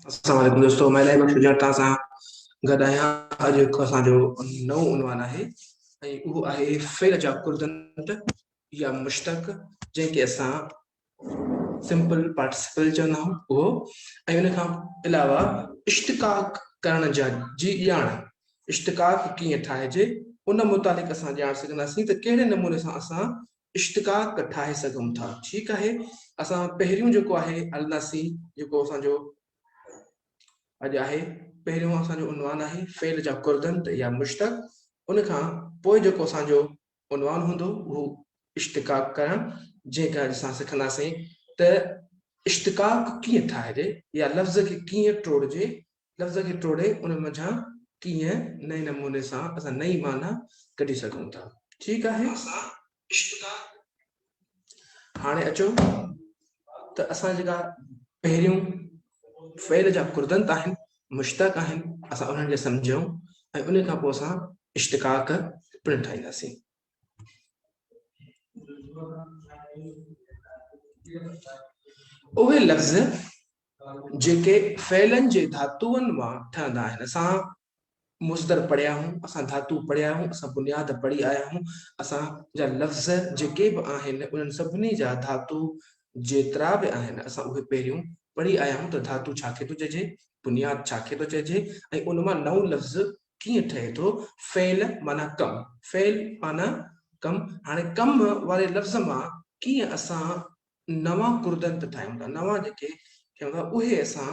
अस्सलाम वालेकुम दोस्तों, मैं लाइव शुजात तां गॾु आहियां। अॼु हिकु असांजो नओं उनवान आहे ऐं उहो आहे फ़ेल जा कुर्दंत या मुश्तक, जंहिंखे असां सिंपल पार्टिसिपल चवंदा आहियूं उहो। ऐं उन खां अलावा इश्तिक़ाक़ करण जी ॼाण, इश्तिक़ाक़ कीअं ठाहिजे उन मुतालिक़ असां ॼाण सघंदासीं त कहिड़े नमूने सां असां इश्तिक़ाक़ ठाहे सघूं था। ठीकु आहे, असां पहिरियों जेको आहे हलंदासीं, जेको असांजो अॼु आहे पहिरियों असांजो उनवान आहे फ़ेल जा कुर्दंत या मुश्तक। उन खां पोइ जेको असांजो उनवान हूंदो उहो इश्तिक़ाक़ करणु, जंहिंखां असां सिखंदासीं त इश्तिक़ाक़ कीअं ठाहिजे या लफ़्ज़ खे कीअं टोड़िजे, लफ़्ज़ खे टोड़े उन मंझां कीअं नए नमूने सां असां नई माना कढी सघूं था। ठीकु आहे, हाणे अचो त असां जेका पहिरियों फ़ेल जा कुर्दंत आहिनि, मुश्तक आहिनि, असां उन्हनि खे सम्झूं ऐं उन खां पोइ असां इश्तिक़ाक़ पिणु ठाहींदासीं। उहे लफ़्ज़ जेके फ़ेलनि जे धातुअनि मां ठहंदा आहिनि, असां मुस्दर पढ़िया आहियूं, असां धातु पढ़िया आहियूं, असां बुनियाद पढ़ी आया आहियूं। असांजा लफ़्ज़ जेके बि आहिनि उन्हनि सभिनी जा धातु जेतिरा बि आहिनि असां उहे पहिरियों पढ़ी आया आहियूं त धातु छाखे थो चइजे, बुनियाद छाखे थो चइजे ऐं उन मां नओं लफ़्ज़ कीअं ठहे थो। फ़ेल माना कम, फ़ेल माना कम। हाणे कम वारे लफ़्ज़ मां कीअं असां नवां कुर्दंत ठाहियूं था, नवां जेके थियूं था उहे असां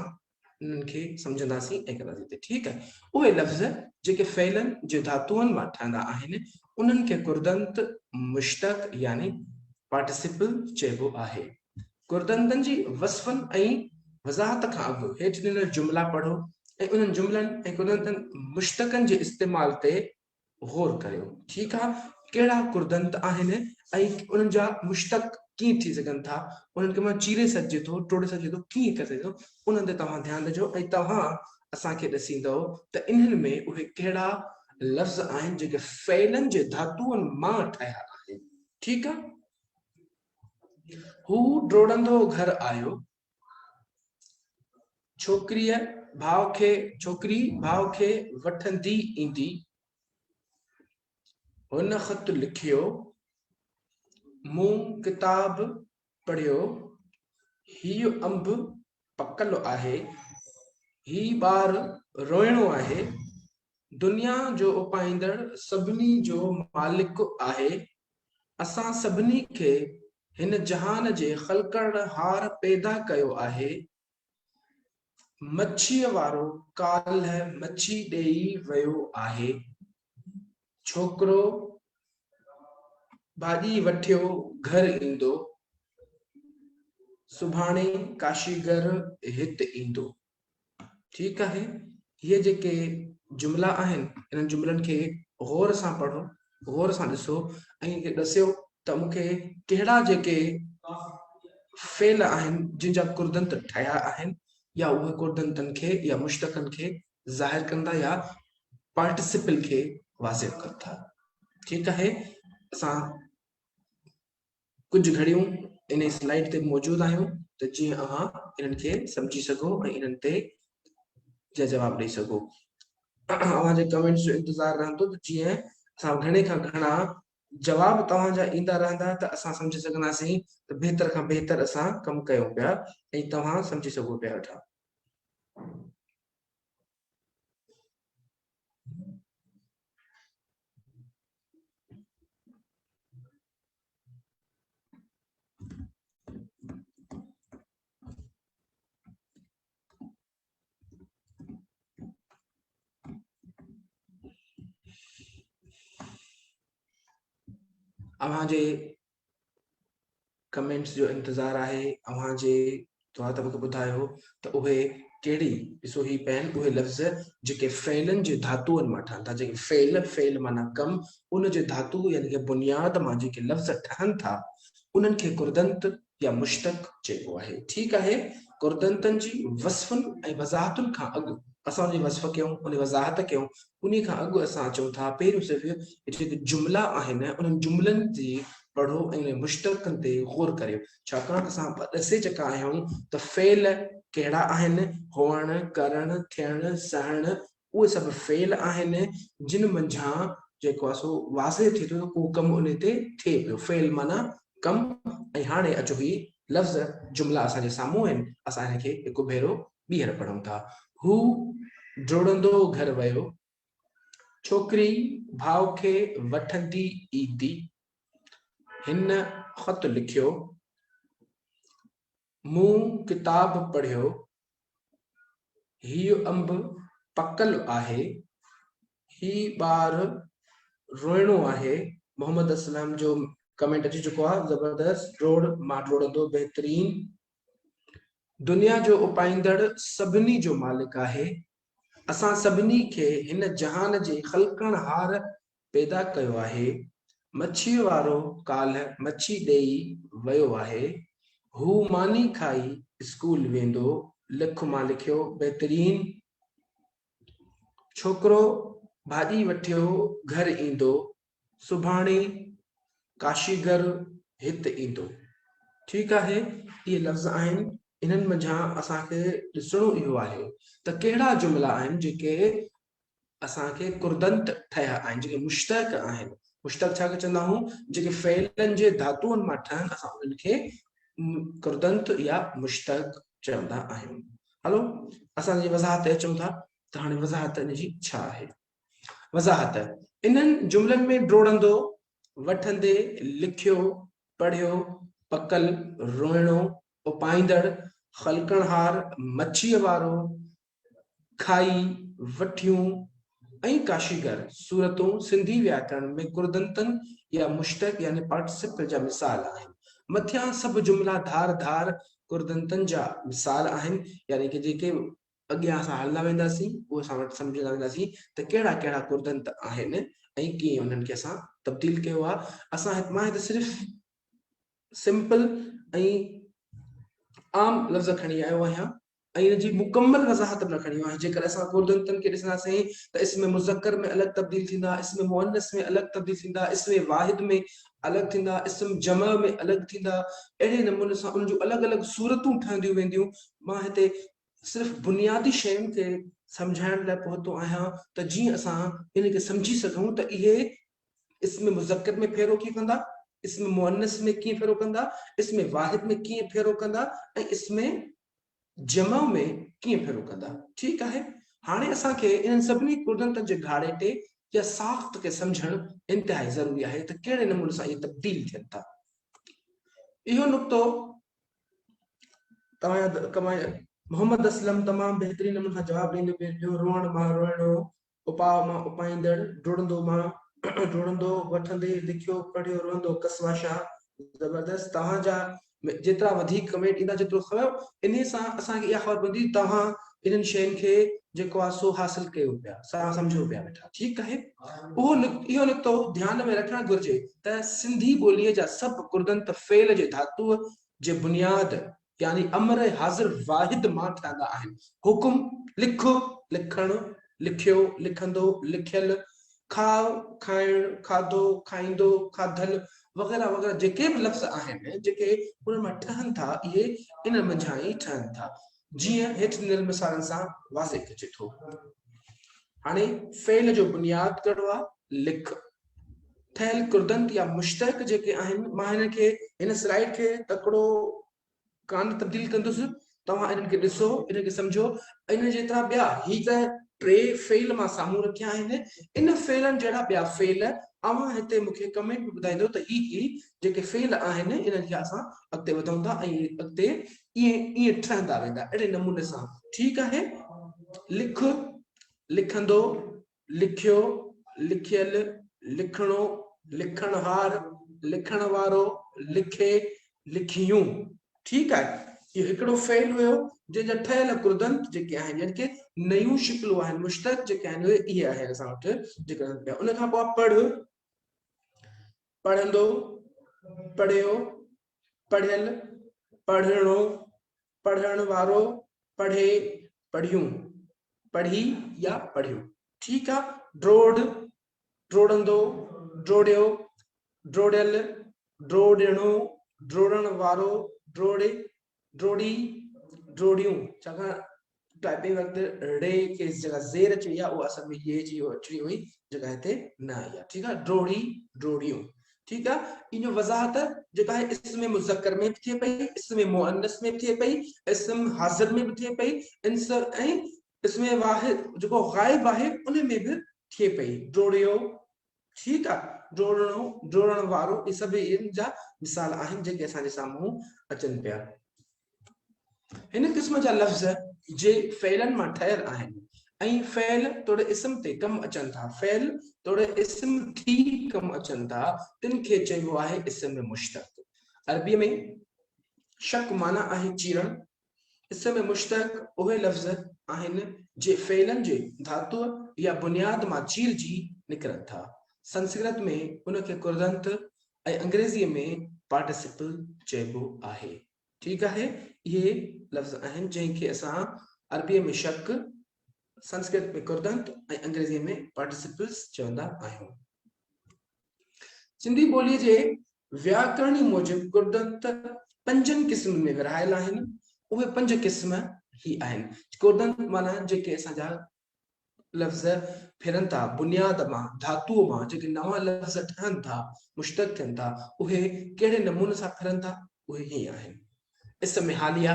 उन्हनि खे सम्झंदासीं ऐं कंदासीं। ठीकु आहे, उहे लफ़्ज़ जेके फ़ेलनि जे धातुअनि मां ठहंदा आहिनि उन्हनि खे कुर्दंत मुश्तक यानी पार्टिसिपल चइबो आहे। कुर्दंतनि जी वस्फ़नि ऐं वज़ाहत खां अॻु हेठि ॾिनल जुमिला पढ़ो ऐं उन्हनि जुमिलनि ऐं कुर्दंतनि मुश्तकनि जे इस्तेमाल ते गौर करियो। ठीकु आहे, कहिड़ा कुर्दंत आहिनि ऐं उन्हनि जा मुश्तक कीअं थी सघनि था, उन्हनि खे मां चीरे सघिजे थो, टोड़े सघिजे थो, कीअं करे सघिजे थो, उन्हनि ते तव्हां ध्यानु ॾिजो ऐं तव्हां असांखे ॾसींदव त इन्हनि में उहे कहिड़ा लफ़्ज़ आहिनि जेके फ़ेलनि जे धातुअनि मां ठहिया आहिनि। ठीकु आहे, हू ड्रोड़ंदो घर आयो, छोकरी भाउ खे वठंदी ईंदी, हुन ख़त लिखियो, मूं किताब पढ़ियो, हीउ अंब पकल आहे, ही ॿार रोइणो आहे, दुनिया जो उपाईंदड़ सभिनी जो मालिक आहे, असां सभिनी खे हिन जहान जे ख़लकड़हार पैदा कयो आहे, मच्छीअ वारो काल्ह मच्छी ॾेई वियो आहे, छोकिरो भाॼी वठियो घर ईंदो, सुभाणे काशीगर हिते ईंदो। ठीकु आहे, इहे जेके जुमिला आहिनि इन्हनि जुमिलनि खे गौर सां पढ़ो, गौर सां ॾिसो ऐं ॾसियो त मूंखे कहिड़ा जेके फ़ेल आहिनि जिन जा कुर्दंत ठहिया आहिनि या उहे कुर्दंतनि खे या मुश्तकनि खे ज़ाहिर कंदा या पार्टिसिपल खे वाज़िब कनि था। ठीकु आहे, असां कुझु घड़ियूं इन स्लाइड ते मौजूदु आहियूं त जीअं अव्हां इन्हनि खे सम्झी सघो ऐं इन्हनि ते जवाब ॾेई सघो। अव्हांजे कमेंट्स जो इंतज़ारु रहंदो त जीअं असां घणे खां घणा जवाब तव्हांजा ईंदा रहंदा त असां सम्झी सघंदासीं त बहितर खां बहितर असां कमु कयूं पिया ऐं तव्हां सम्झी सघो पिया वेठा। अव्हांजे कमेंट्स जो इंतज़ारु आहे, अव्हांजे तव्हां त मूंखे ॿुधायो त उहे कहिड़ी, ॾिसो ही पेन उहे लफ़्ज़ जेके फ़ेलनि जे धातुअनि मां ठहनि था, जेके फ़ेल माना कम, उन जे धातु यानी कि बुनियाद मां जेके लफ़्ज़ ठहनि था उन्हनि खे कुर्दंत या मुश्तक चइबो आहे। ठीकु आहे, कुर्दंतनि जी वस्फ़नि ऐं वज़ाहतुनि खां अॻु असां उनजी वज़फ़ कयूं, उन वज़ाहत कयूं, उन खां अॻु असां चऊं था पहिरियों सिर्फ़ु जेके जुमिला आहिनि उन्हनि जुमिलनि जी पढ़ो ऐं उन मुश्तक़नि ते ग़ौर करियो, छाकाणि असां ॾसे चुका आहियूं त फ़ेल कहिड़ा आहिनि, हुअणु, करणु, थियणु, सहणु, उहे सभु फ़ेल आहिनि जिन मंझां जेको आहे सो वाज़े थिए थो को कमु उन ते थिए पियो। फ़ेल माना कमु। ऐं हाणे अचो ही लफ़्ज़ जुमिला असांजे साम्हूं आहिनि, असां हिनखे हिकु भेरो ॿीहर पढ़ूं था। हू जोड़ंदो घर वियो, छोकिरी भाउ खे वठंदी ईंदी, हिन ख़त लिखियो, मूं किताब पढ़ियो, हीउ अंब पकल आहे, ही ॿार रोइणो आहे। मोहम्मद असलम जो कमेंट अची चुको आहे, ज़बरदस्त, रोड मां रोड़ंदो, बहितरीन। दुनिया जो उपाईंदड़ सभिनी जो मालिक आहे, असां सभिनी खे हिन जहान जे ख़ल्क़णहार पैदा कयो आहे। मच्छी वारो काल्ह मच्छी ॾेई वियो आहे, हू मानी खाई स्कूल वेंदो, लिख मां लिखियो, बहितरीन। छोकिरो भाॼी वठियो घर ईंदो, सुभाणे काशीगर हिते ईंदो। ठीकु आहे, इहे लफ़्ज़ आहिनि, इन्हनि मंझां असांखे ॾिसणो इहो आहे त कहिड़ा जुमिला आहिनि जेके असांखे कुर्दंत ठहिया आहिनि, जेके मुश्तक आहिनि। मुश्तक छा चवंदा आहियूं, जेके फ़ेलनि जे धातुअनि मां ठहनि, असां उन्हनि खे कुर्दंत या मुश्तक चवंदा आहियूं। हलो, असांजी वज़ाहत ते अचूं था त हाणे वज़ाहत इन जी छा आहे। वज़ाहत, इन्हनि जुमिलनि में डोड़ंदो, वठंदे, लिखियो, पढ़ियो, पकल, रोइणो, उपाईंदड़, ख़ल्क़णहार, मच्छीअ वारो, खाई, वठियूं ऐं काशीगर सूरतूं सिंधी व्याकरण में कुर्दंतनि या मुश्तक यानी पार्टिसिपल जा मिसाल आहिनि। मथियां सभु जुमिला धार धार कुर्दंतनि जा मिसाल आहिनि, यानी कि जेके अॻियां असां हलंदा वेंदासीं उहे असां वटि सम्झंदा वेंदासीं त कहिड़ा कहिड़ा कुर्दंत आहिनि ऐं कीअं उन्हनि खे असां तब्दील कयो आहे। असां मां हिते सिर्फ़ु सिंपल ऐं आम लफ़्ज़ खणी आयो आहियां ऐं इन जी मुकम्मल वज़ाहत न खणी आहे। जेकर असां कुर्दंतनि खे ॾिसंदासीं त इसमें मुज़क्कर में अलॻि तब्दील थींदा, इसमें मुअन्नस में अलॻि तब्दील थींदा, इसमें वाहिद में अलॻि थींदा, इसम जमा में अलॻि थींदा। अहिड़े नमूने सां उन जूं अलॻि अलॻि सूरतूं ठहंदियूं वेंदियूं। मां हिते सिर्फ़ु बुनियादी शयुनि खे सम्झाइण लाइ पहुतो आहियां त जीअं असां इन खे सम्झी सघूं त इहे इसमें मुज़क्कर में फेरो कीअं कंदा, इसमें मुअन्नस में कीअं फेरो कंदा, इसमें वाहिद में कीअं फेरो कंदा ऐं इसमें जमा में कीअं फेरो कंदा। ठीकु आहे, हाणे असांखे इन्हनि सभिनी कुर्दंतनि जे घाड़े ते या साख़्त खे सम्झणु इंतिहाई ज़रूरी आहे त कहिड़े नमूने सां इहे तब्दील थियनि था। इहो नुक़्तो मोहम्मद असलम तमामु बहितरीन नमूने सां जवाबु ॾींदो पियो। रोअण मां रोइणो, उपाव मां उपाईंदड़, डुड़ंदो मां डुड़ंदो, वठंदे, लिखियो, पढ़ियो, रोअंदो, कसवाशा। ज़बरदस्त, तव्हांजा जेतिरा वधीक कमेंट ईंदा जेतिरो खयो इन सां असांखे इहा ख़बर पवंदी तव्हां इन्हनि शयुनि खे जेको आहे सो हासिल कयो पिया, सां सम्झो पिया वेठा। ठीकु आहे, इहो नुक़्तो ध्यान में रखणु घुरिजे त सिंधी ॿोलीअ जा सभु कुर्दंत फ़ेल जे धातुअ जे बुनियाद यानी अमर हाज़िर वाहिद मां ठहंदा आहिनि। हुकुम, लिखो, लिखणु, लिखियो, लिखंदो, लिखियल, खाओ, खाइणु, खाधो, खाईंदो, खाधल वग़ैरह वग़ैरह जेके बि लफ़्ज़ आहिनि जेके उन मां ठहनि था इहे इन मंझां ई ठहनि था, जीअं हेठि ॾिनल मिसालनि सां वाज़े अचे थो। हाणे फ़ेल जो बुनियाद कहिड़ो आहे, लिख। ठहियल कुर्दंत या मुश्तक जेके आहिनि, मां हिन खे हिन स्लाइड खे तकिड़ो कान तब्दील कंदुसि, तव्हां इन्हनि खे ॾिसो, इन्हनि खे सम्झो। इन जेतिरा ॿिया ही त टे फ़ेल मां साम्हूं रखिया आहिनि, इन फ़ेलनि जहिड़ा ॿिया फ़ेल अवां हिते मूंखे कमेंट में ॿुधाईंदो त ही जेके फ़ेल आहिनि इन्हनि खे असां अॻिते वधूं था ऐं अॻिते ईअं ठहंदा वेंदा अहिड़े नमूने सां। ठीकु आहे, लिख, लिखंदो, लिखियो, लिखियल, लिखणो, लिखणहार, लिखण वारो, लिखे, लिखियूं। ठीकु आहे, इहो हिकिड़ो फ़ेल हुयो जंहिंजा ठहियल कुर्दंत जेके आहिनि यानी कि नयूं शिकिलूं आहिनि, मुश्तक जेके आहिनि उहे इहे आहिनि असां वटि जेके पिया। उन खां पोइ पढ़, पढ़ंदो, पढ़ियो, पढ़ियल, पढ़णो, पढ़ण वारो, पढ़े, पढ़ियूं। पढ़ी या पढ़ियो। ठीक है। ड्रोड, ड्रोड़ंदो, ड्रोड़ियो, ड्रोड़ियल, ड्रोड़िणो, ड्रोड़ण वारो, ड्रोड़े, ड्रोड़ी, ड्रोड़ियूं। छाकाणि टाइपिंग वक्त रे के जगह ज़ेर अची वई वो असल में ये जी अची हुई जगह हिते न आई आहे। ठीक है। ड्रोड़ी, ड्रोड़ियूं। ठीक है। इन वज़ाहत जेका है इसमें मुज़क्कर में भी थिए पई, इसमें मुअन्नस में भी थिए पई, इसम हाज़िर में भी थिए पई, इसमें वाहिद जो गायब है उन में भी थिए पई। ड्रोड़ियो। ठीक है। ड्रोड़णो, ड्रोड़ण वारो, ये सभई इन जा मिसाल आहिनि जेके असांजे साम्हूं अचनि पिया। इन किस्म जा लफ़्ज़ जे फ़ेलन मां ठहियल आहिनि ऐं फ़ेल तोड़े इस्म ते कम अचनि था, फ़ेल तोड़े इस्म थी कम अचनि था, तिन खे चइबो आहे इस्म मुश्तक़। अरबीअ में शक माना आहे चीरण। इस्म मुश्तक़ उहे लफ़्ज़ आहिनि जे फ़ेलन जे धातुअ या बुनियाद मां चीरजी निकिरनि था। संस्कृत में उनखे कुर्दंत ऐं अंग्रेज़ीअ में पार्टिसिपल चइबो आहे। ठीक है। ये लफ्ज़ आहिनि जंहिंखे असां अरबीअ में शक, संस्कृत में कुर्दंत ऐं अंग्रेज़ीअ में पार्टिसिपल्स चवंदा आहियूं। सिंधी ॿोलीअ जे व्याकरण मूजिबि कुर्दंत 5 क़िस्म में विरहायल आहिनि। उहे 5 क़िस्म ही आहिनि। कुर्दंत माना जेके असांजा लफ्ज़ फिरनि था बुनियाद मां, धातुअ मां, जेके नवां लफ्ज़ ठहनि था, मुश्तक़ थियनि था, उहे कहिड़े नमूने सां फिरनि था, उहे ही आहिनि। इसम हालिया,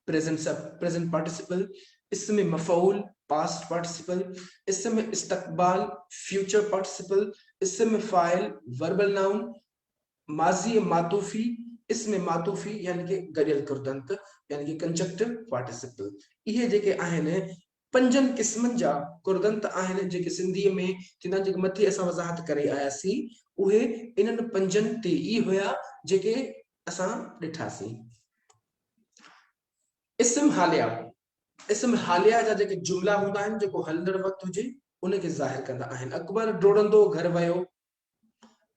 प्रेजेंट पार्टिसिपल, इसम मफऊल, पास्ट पार्टिसिपल, इसम इस्तकबाल, फ्यूचर पार्टिसिपल, इसम फाइल, वर्बल नाउन, माजी मातूफी, इसमें मातूफी यानी कि गडियल कुर्दंत यानी कि कंजक्टिव पार्टिसिपल। ये जेके आहिनि 5 क़िस्मनि जा कुर्दंत आहिनि जेके सिंधीअ में जिना जेके मथे असां वज़ाहत करे आयासीं, उहे इन्हनि 5 ते ई हुया जेके असां ॾिठासीं। इसम हालिया, इसम हालिया जा जेके जुमला हूंदा आहिनि जेको हलंदड़ वक़्तु हुजे उनखे ज़ाहिर कंदा आहिनि। अकबर डोड़ंदो घर वियो,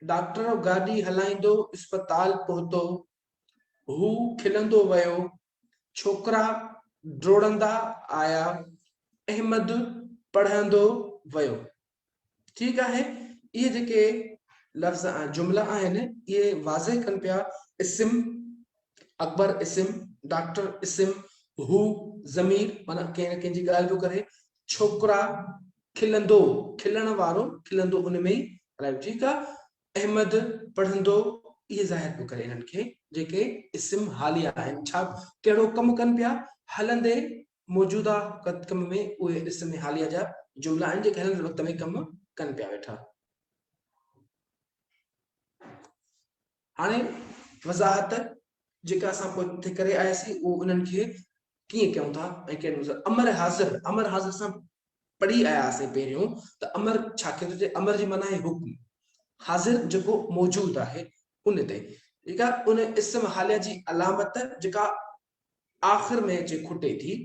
डॉक्टर गाॾी हलाईंदो अस्पताल पहुतो, हू खिलंदो वियो, छोकरा डोड़ंदा आया, अहमद पढ़ंदो वियो। ठीक है। ये जेके लफ्ज़ जुमला आहिनि ये वाज़ह कनि पिया इस्म, अकबर इस्म, डॉक्टर इस्म, हू ज़मीर माना कंहिं न कंहिं जी ॻाल्हि पियो करे, छोकरा खिलंदो, खिलण वारो, खिलंदो उन में ई राइट। ठीक आहे। अहमद पढ़ंदो, ये ज़ाहिर पियो करे इन्हनि खे जेके इस्म हालिया आहिनि। छा कहिड़ो कमु कनि पिया? हलंदे मौजूदा कम में उहे इस्म हालिया जा जुमला आहिनि जेके हलंदे वक़्त में कमु कनि पिया वेठा। हाणे वज़ाहत जेका असां पोइ करे आयासीं उहो उन्हनि खे कीअं कयूं था ऐं कहिड़े अमर हाज़िर, अमर हाज़िर सां पढ़ी आयासीं पहिरियों त अमर छा खे चए? अमर जी माना आहे हुक्म, हाज़िर जेको मौजूद आहे उन ते। ठीक आहे। उन इस्म हालिया जी अलामत जेका आख़िर में अचे खुटे थी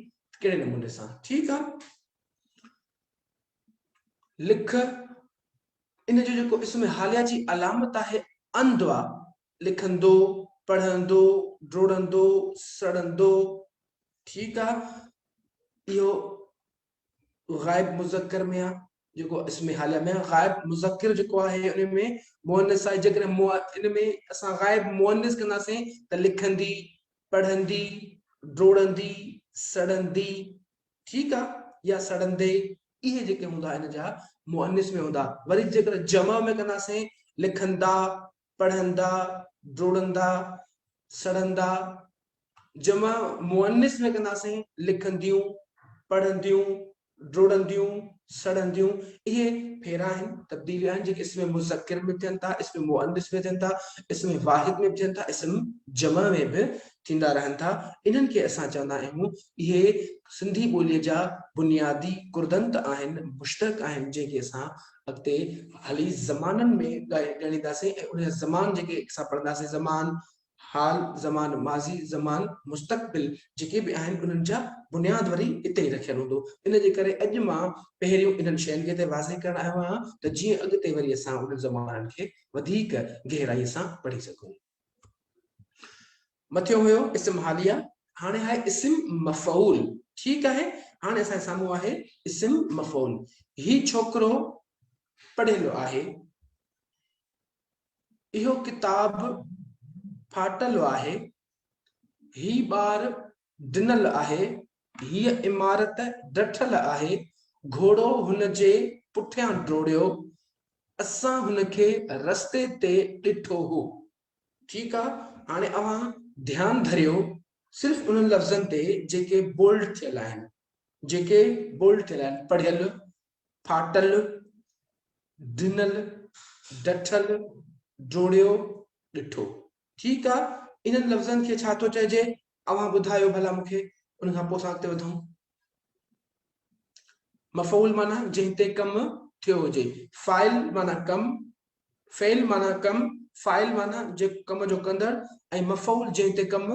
कहिड़े नमूने सां। ठीक आहे। लिख, इन जो जेको इस्म हालिया जी अलामत आहे अंदवा, लिखंदो, पढ़ंदो, डोड़ंदो, सड़ंदो। ठीक आहे। इहो गायब मुज़क्कर में आहे जेको इस्म हालिया में गायब मुज़क्कर जेको आहे उन में मुअन्नस आहे। जेकॾहिं इन में असां गायब मुअन्नस कंदासीं त लिखंदी, पढ़ंदी, डोड़ंदी, सड़ंदी। ठीक आहे। या सड़ंदे, इहे जेके हूंदा इन जा मुअन्नस में हूंदा। वरी जेकर जमा में कंदासीं लिखंदा, पढ़ंदा, डोड़ंदा, सड़ंदा। जमा मुअन्नस में कंदासीं लिखंदियूं, पढ़ंदियूं, डोड़ंदियूं, सड़ंदियूं। ये फेरा आहिनि, तब्दीलियूं आहिनि जेके इसमें मुज़क्किर में थियनि था, इसमें मुअन्नस में थियनि था, इसमें वाहिद में थियनि था, इसमें जमा में भी थींदा रहनि था। इन्हनि खे असां चवंदा आहियूं इहे सिंधी ॿोलीअ जा बुनियादी कुर्दंत आहिनि, मुश्तक़ आहिनि जेके असां अॻिते हली ज़माननि में ॻणींदासीं ऐं उन ज़मान जेके असां पढ़ंदासीं ज़मान, हाल, ज़मान माज़ी, ज़मान मुस्तक़बिल जेके भी आहिनि उन्हनि जा बुनियाद वरी इते ई रखियल हूंदो। इन जे करे अॼु मां पहिरियों इन्हनि शयुनि खे वाज़े करण आयो आहियां त जीअं अॻिते वरी असां उन ज़माननि खे वधीक गहराईअ सां पढ़ी सघूं। मथियों हुयो इस्म हालिया, हाने है इस्म मफऊल, ठीक है। हाने असां सामू है इस्म मफऊल। ही छोकरो पढ़ेलो आहे, इहो किताब फाटल आहे, ही बार दिनल आहे, ही इमारत डठल आहे, घोड़ो हुन जे पुठियां ड्रोड़ियो, असां हुनखे रस्ते ते ॾिठो हो, ठीक है। हाने अवां ध्यान धरियो सिर्फ उन लफ्ज़न ते जेके बोल्ड थियल आहिनि, जेके बोल्ड थियल आहिनि, पढ़ियल, फाटल, दिनल, डठल, जोड़ियो, ॾिठो, ठीक है। इन लफ्ज़न के छा तो चइजे, अवां ॿुधायो भला मूंखे, उन खां पोइ असां अॻिते वधूं। मफ़ऊल माना जंहिं ते कम थियो हुजे, फाइल माना कम, फेल माना कम, फाइल माना जे कम जो कंदड़, ऐं मफ़ऊल जंहिं ते कम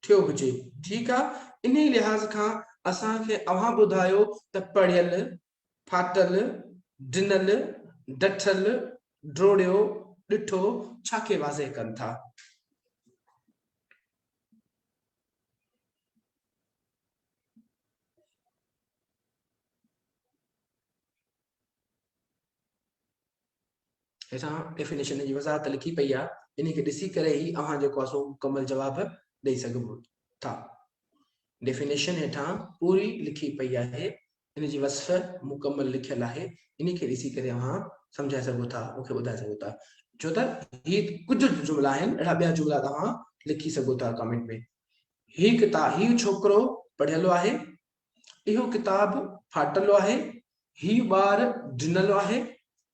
थियो हुजे, ठीक है। इन लिहाज खां असां खे अवां ॿुधायो त पढ़ियल, फाटल, दिनल, डठल, ड्रोड़ियो, ॾिठो छा खे वाज़े कनि था। हेठां डेफिनेशन जी वज़ाहत लिखी पई आहे, इन खे ॾिसी करे ई अव्हां जेको आहे सो मुकमल जवाब ॾेई सघो था। डेफिनेशन हेठां पूरी लिखी पई आहे, इन जी वस्फ़ मुकमल लिखियल आहे, इन खे ॾिसी करे अव्हां सम्झाए सघो था, मूंखे ॿुधाए सघो था। छो त ही कुझु जुमला आहिनि, अहिड़ा ॿिया जुमला तव्हां लिखी सघो था कमेंट में। ही किताब, ही छोकिरो पढ़ियलो आहे, इहो किताब फाटलो आहे, ही ॿार ॾिनल आहे,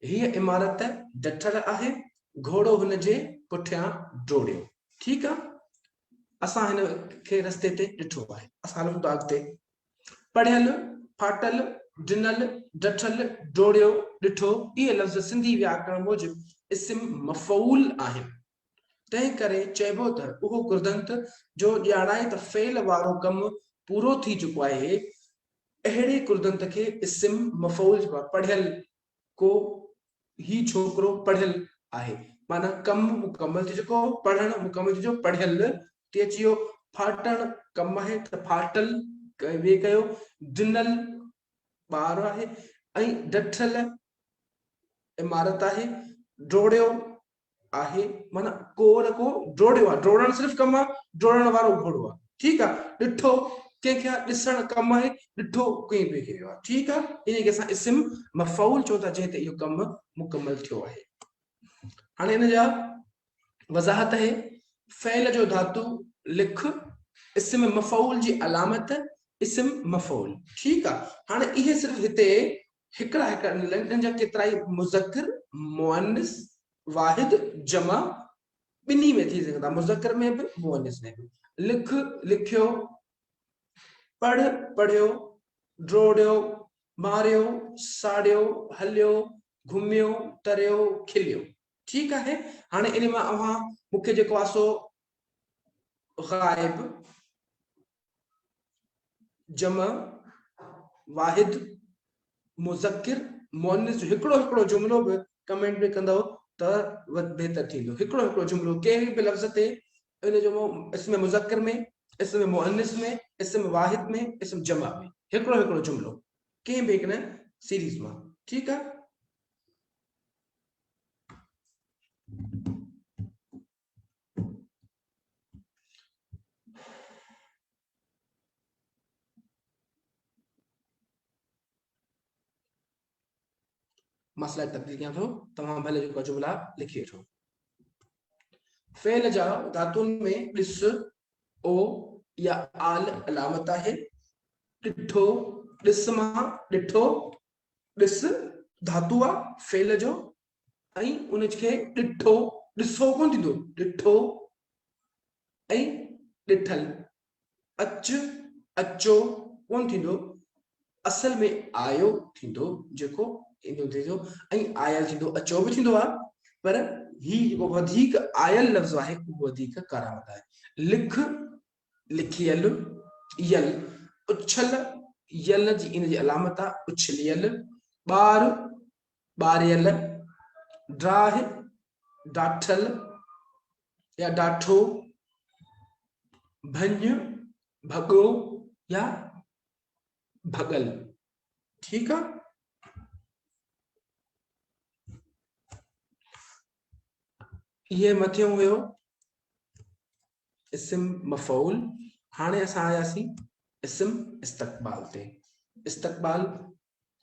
हीअ इमारत डठल आहे, घोड़ो हुन जे पुठियां ड्रोड़ियो, ठीक आहे। असां हिन खे रस्ते ते ॾिठो आहे, असां हलूं था अॻिते। पढ़ियल, फाटल, ॾिनल, डठल, ड्रोड़ियो, ॾिठो, इहे लफ़्ज़ सिंधी व्याकरण मूजिब इस्म मफ़ऊल आहिनि, तंहिं करे चइबो त उहो गुरदंत जो ॼाणाए त फेल वारो कमु पूरो थी चुको आहे, अहिड़े गुरदंत खे इस्म मफ़ऊल चइबो आहे। पढ़ियल को, ही छोकरो पढ़ियल आहे, माना कम मुकम्मल थी चुको, पढ़ण मुकम्मल थी चुको, पढ़ियल थी अची वियो, फाटण कम आहे त फाटल वे कयो, दिनल ॿार आहे, ऐं डठल इमारत आहे, ड्रोड़ियो आहे, माना को न को ड्रोड़ियो आहे, ड्रोड़ण सिर्फ कम आहे, ड्रोड़ण वारो घोड़ो आहे, ठीक आहे। ॾिठो कंहिंखे ॾिसण कम आहे, ॾिठो कंहिं ॿिए खे आहे, ठीक आहे। इन खे असां इस्म मफ़ऊल चऊं था, जंहिं ते इहो कमु मुकमल थियो आहे। हाणे इन जा वज़ाहत है, फ़ेल जो धातु लिख, इस्म मफ़ऊल जी अलामत, इस्म मफ़ऊल, ठीक आहे। हाणे इहे सिर्फ हिते हिकिड़ा हिकिड़ा जा केतिरा ई मुज़क्कर, मुअन्निस, वाहिद, जमा ॿिन्ही में थी सघंदा, मुज़क्कर में बि, मुअन्निस में बि। लिख लिखियो, पढ़ पढ़ियो, ड्रोड़ियो, मारियो, साड़ियो, हलियो, घुमियो, तरियो, खिलियो, ठीक है। हाणे इन मां अव्हां मूंखे जेको आहे सो गाइब, जमा, वाहिद, मुज़क्किर, मुअन्निस जो हिकिड़ो हिकिड़ो जुमिलो बि कमेंट में कंदव त बेहतर थींदो। हिकिड़ो हिकिड़ो जुमिलो कंहिं बि लफ़्ज़ ते, इन जो इसमें मुज़क्किर में, इसमें मुअन्निस में, इसमें वाहिद में, इसमें जमा में, हिकिड़ो हिकिड़ो जुमिलो कंहिं बि हिकु सीरीज़ मां, ठीक आहे। मसला तब्दील कयां थो, तव्हां भले जेको जुमला लिखी वठो। फेल जा धातुनि में ॾिस, ओ या आल अलामत आहे, ॾिठो, ॾिस मां ॾिठो, ॾिस धातु आहे फेल जो, ऐं उनखे ॾिठो, ॾिसो कोन थींदो, ॾिठो ऐं ॾिठल, अच अचो कोन थींदो, असल में आयो थींदो, जेको ईंदो थींदो, ऐं आयल थींदो, अचो बि थींदो आहे, पर ही जेको वधीक आयल लफ़्ज़ आहे उहो वधीक करामत आहे। लिख लिखियल, यल, उछल, यल जी इन जी अलामत आहे उछलियल, ॿार ॿारियल, ड्राह डाठल या डाठो, भंज भगो या भगल। ठीक है, ये मथियों हुयो इस्म मफ़ऊल। हाणे असां आयासीं इस्म इस्तक़बाल ते। इस्तक़बाल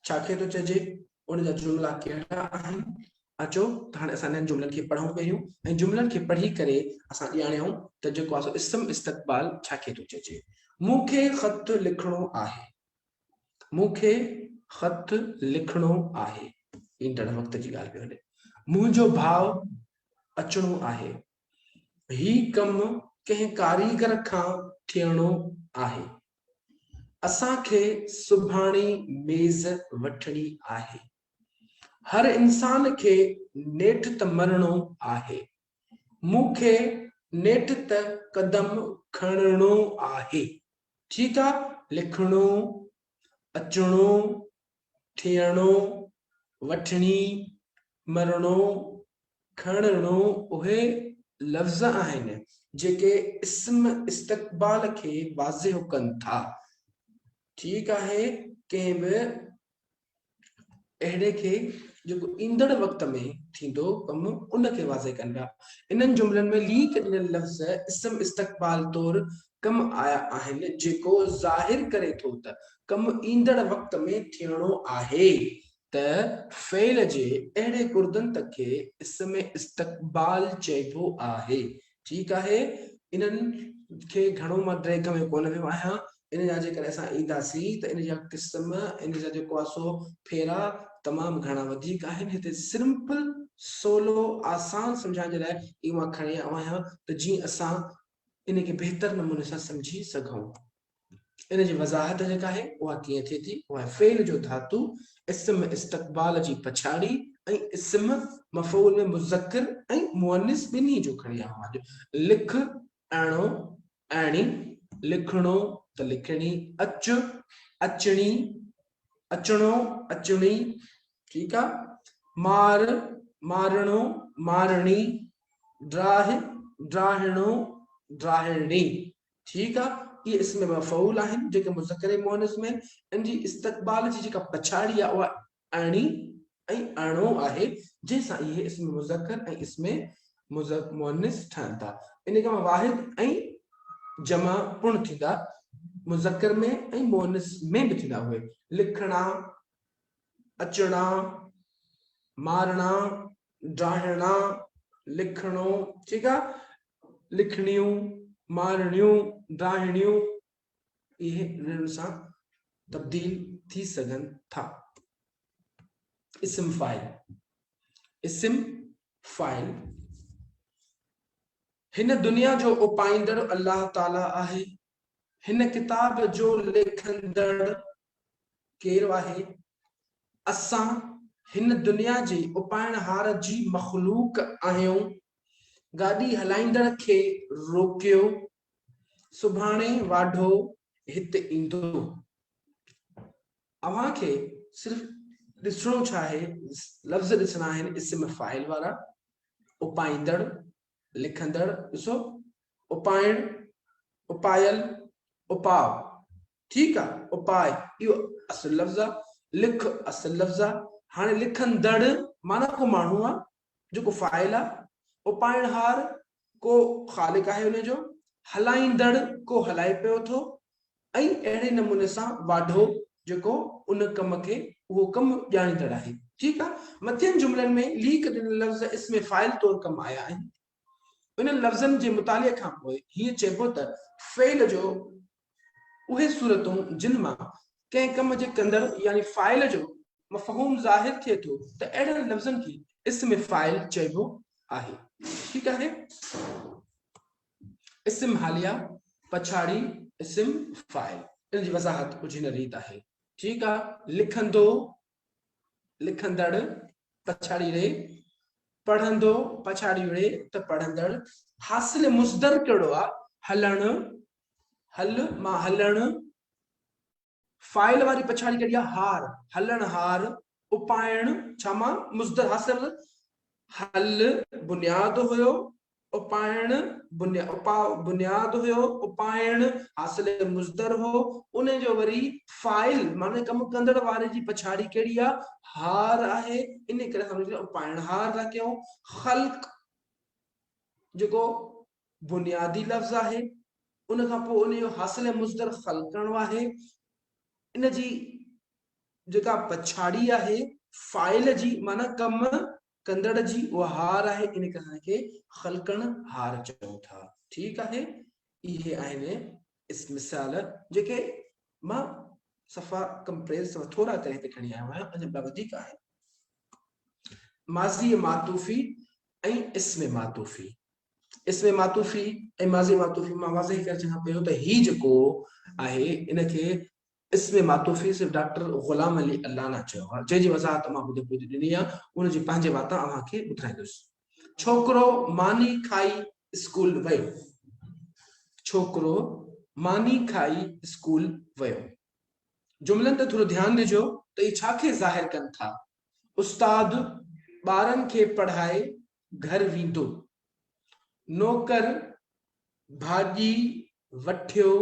छाखे तो चइजे, उन जा जुमला कहिड़ा आहिनि। अचो त हाणे असां इन्हनि जुमलनि खे पढ़ूं पहिरियों, ऐं जुमलनि खे पढ़ी करे असां ॼाणियूं त जेको आहे इस्म इस्तक़बाल छाखे तो चइजे। मूंखे ख़त लिखणो आहे, मूंखे ख़त लिखणो आहे, ईंदड़ वक़्त जी ॻाल्हि पियो हले। मुंहिंजो भाउ अचणो आहे, ही कमु कंहिं कारीगर खां थियणो आहे, असांखे सुभाणे मेज़ वठणी आहे, हर इंसान खे नेठ त मरणो आहे, मूंखे नेठ त कदम खणणो आहे। ठीक आहे, लिखणो, अचणो, थियणो, वठणी, मरणो, खणणो, उहे लफ़्ज़ आहिनि जेके इस्म इस्तक़बाल खे वाज़िह कनि था। ठीक आहे, कंहिं बि अहिड़े खे जेको ईंदड़ वक़्त में थींदो कमु उनखे वाज़िह कनि था। इन्हनि जुमलनि में लीक ॾिनल लफ़्ज़ इस्म इस्तक़बाल तौरु कमु आया आहिनि, जेको ज़ाहिर करे थो त कमु ईंदड़ वक़्त में थियणो आहे। त फ़ेल जे अहिड़े कुर्दंत खे इस्म इस्तक़बाल चइबो आहे। ठीक आहे, इन्हनि खे घणो मां ड्रैग में कोन वियो आहियां, इन जा जेकर असां ईंदासीं त इन जा क़िस्म, इन जा जेको आहे सो फेरा तमामु घणा वधीक आहिनि। हिते सिंपल सोलो आसान सम्झाइण जे लाइ इहो मां खणी आयो आहियां त जीअं असां इन खे बहितर नमूने सां सम्झी सघूं। इन जी वज़ाहत जेका आहे उहा कीअं थिए थी, उहा फ़ेल जो धातु इस्म इस्तक़बाल जी पछाड़ी ऐं इस्म मफ़ऊल में मुज़क्कर ऐं मुअनिस ॿिन्ही जो खणी आयो आहियां। लिख, अणो, अणी, लिखणो त लिखणी, अच, अचणी, अचणो, अचणी। ठीक आहे, मार, मारणो, मारणी, ड्राह, ड्राहणो, ड्राहणी। ठीक आहे, ये इस्म मफ़ऊल आहिनि जेके मुज़क्कर मुअनिस में। इन जी इस्तक़बाल जी जेका पछाड़ी आहे उहा अणी ऐं अणो आहे, जंहिंसां इहे इस्म मुज़क्कर ऐं इस्म मुअनिस ठहनि था। इन खां वाहिद ऐं जमा पुण थींदा, मुज़क्कर में ऐं मुअनिस में बि थींदा उहे। लिखणा, अचणा, मारणा, ड्राहणा, लिखणो। ठीक आहे, लिखणियूं, मारणियूं, ड्राहणियूं, इहे इन्हनि सां तब्दील थी सघनि था। इस्म फ़ाइल, इस्म फ़ाइल हिन दुनिया जो उपाईंदड़ अल्लाह ताला आहे। हिन किताब जो लेखंदड़ केरु आहे? असां हिन दुनिया जे उपाइणहार जी मख़लूक आहियूं। गाॾी हलाईंदड़ खे रोकियो, सुभाणे वाढो हिते ईंदो। अव्हांखे सिर्फ़ ॾिसणो छा आहे, लफ़्ज़ ॾिसणा आहिनि इस्म फ़ाइल वारा, उपाईंदड़, लिखंदड़। ॾिसो, उपाइण, उपायल, उपाव। ठीक आहे, उपाय इहो असुल लफ़्ज़ आहे, लिख असुल लफ़्ज़ आहे। हाणे लिखंदड़ माना को माण्हू आहे जेको फ़ाइल आहे, उपाइणहार को ख़ालिक आहे उनजो, हलाईंदड़ को हलाए पियो थो, ऐं अहिड़े नमूने सां वाढो जेको उन कम खे उहो कमु ॼाणींदड़ आहे। ठीक आहे, मथियनि जुमलनि में लीक ॾिनल लफ़्ज़ इस्म फ़ाइल तौरु कमु आया आहिनि। इन लफ़्ज़नि जे मुताले खां पोइ हीअं चइबो त फ़ेल जो उहे सूरतूं जिन मां कंहिं कम जे कंदड़ यानी फ़ाइल जो मफ़हूम ज़ाहिर थिए थो त अहिड़नि लफ़्ज़नि खे इस्म फ़ाइल चइबो आहे। ठीक आहे, इस्म हालिया, पछाड़ी, इस्म फ़ाइल। इन जी वज़ाहत कुझु हिन रीत आहे। ठीक आहे, लिखंदो, लिखंदड़, पछाड़ी रे, पढ़ंदो, पछाड़ी रे त पढ़ंदड़। हासिल मुस्दर कहिड़ो आहे? हलण, हल मां हलण। फ़ाइल वारी पछाड़ी कहिड़ी आहे? हार, हलण हार। उपाइण छा मां मुस्दर हासिल, हल बुनियाद हुयो, उपायण बुनियाद हुयो, उपायण हासिल मुज़दर हो, उन जो वरी फाइल माने कम कंदड़ वारे जी पछाड़ी केड़ी आ, हार आहे, इन करे हम उपायण हार था क्यों। खल्क जो बुनियादी लफ्ज़ आहे, उन खां पोइ उन जो हासिल मुज़दर खल्क करणो आहे, इन जी जेका पछाड़ी आहे फाइल जी माना कम कंदड़ जी वो हार आहे, इन करे के खल्कण हार चऊं था। ठीक आहे, इहे आहिनि इस मिसाल जेके मां सफ़ा कंप्रेस थोड़ा तरह ते खणी आयो आहियां, अञा वधीक आहे। माज़ी मातूफ़ी ऐं इस्म मातूफ़ी, इस्म मातूफ़ी ऐं माज़ी मातूफ़ी मां वाज़ेह करे चवां पियो त ही जेको आहे इनखे इस्म मातूफ़ी सिर्फ डॉक्टर गुलाम अली अल्लाना चयो आहे, जंहिंजी वज़ाहत मां ॿुधी ॾिनी आहे, उनजी पंहिंजे वाता अव्हांखे ॿुधाईंदुसि। छोकिरो मानी खाई स्कूल वियो, छोकिरो मानी खाई स्कूल वियो। जुमलनि ते थोरो ध्यानु ॾिजो त इहे छा खे ज़ाहिर कनि था। उस्ताद ॿारनि खे पढ़ाए घर वेंदो, नौकर भाॼी वठियो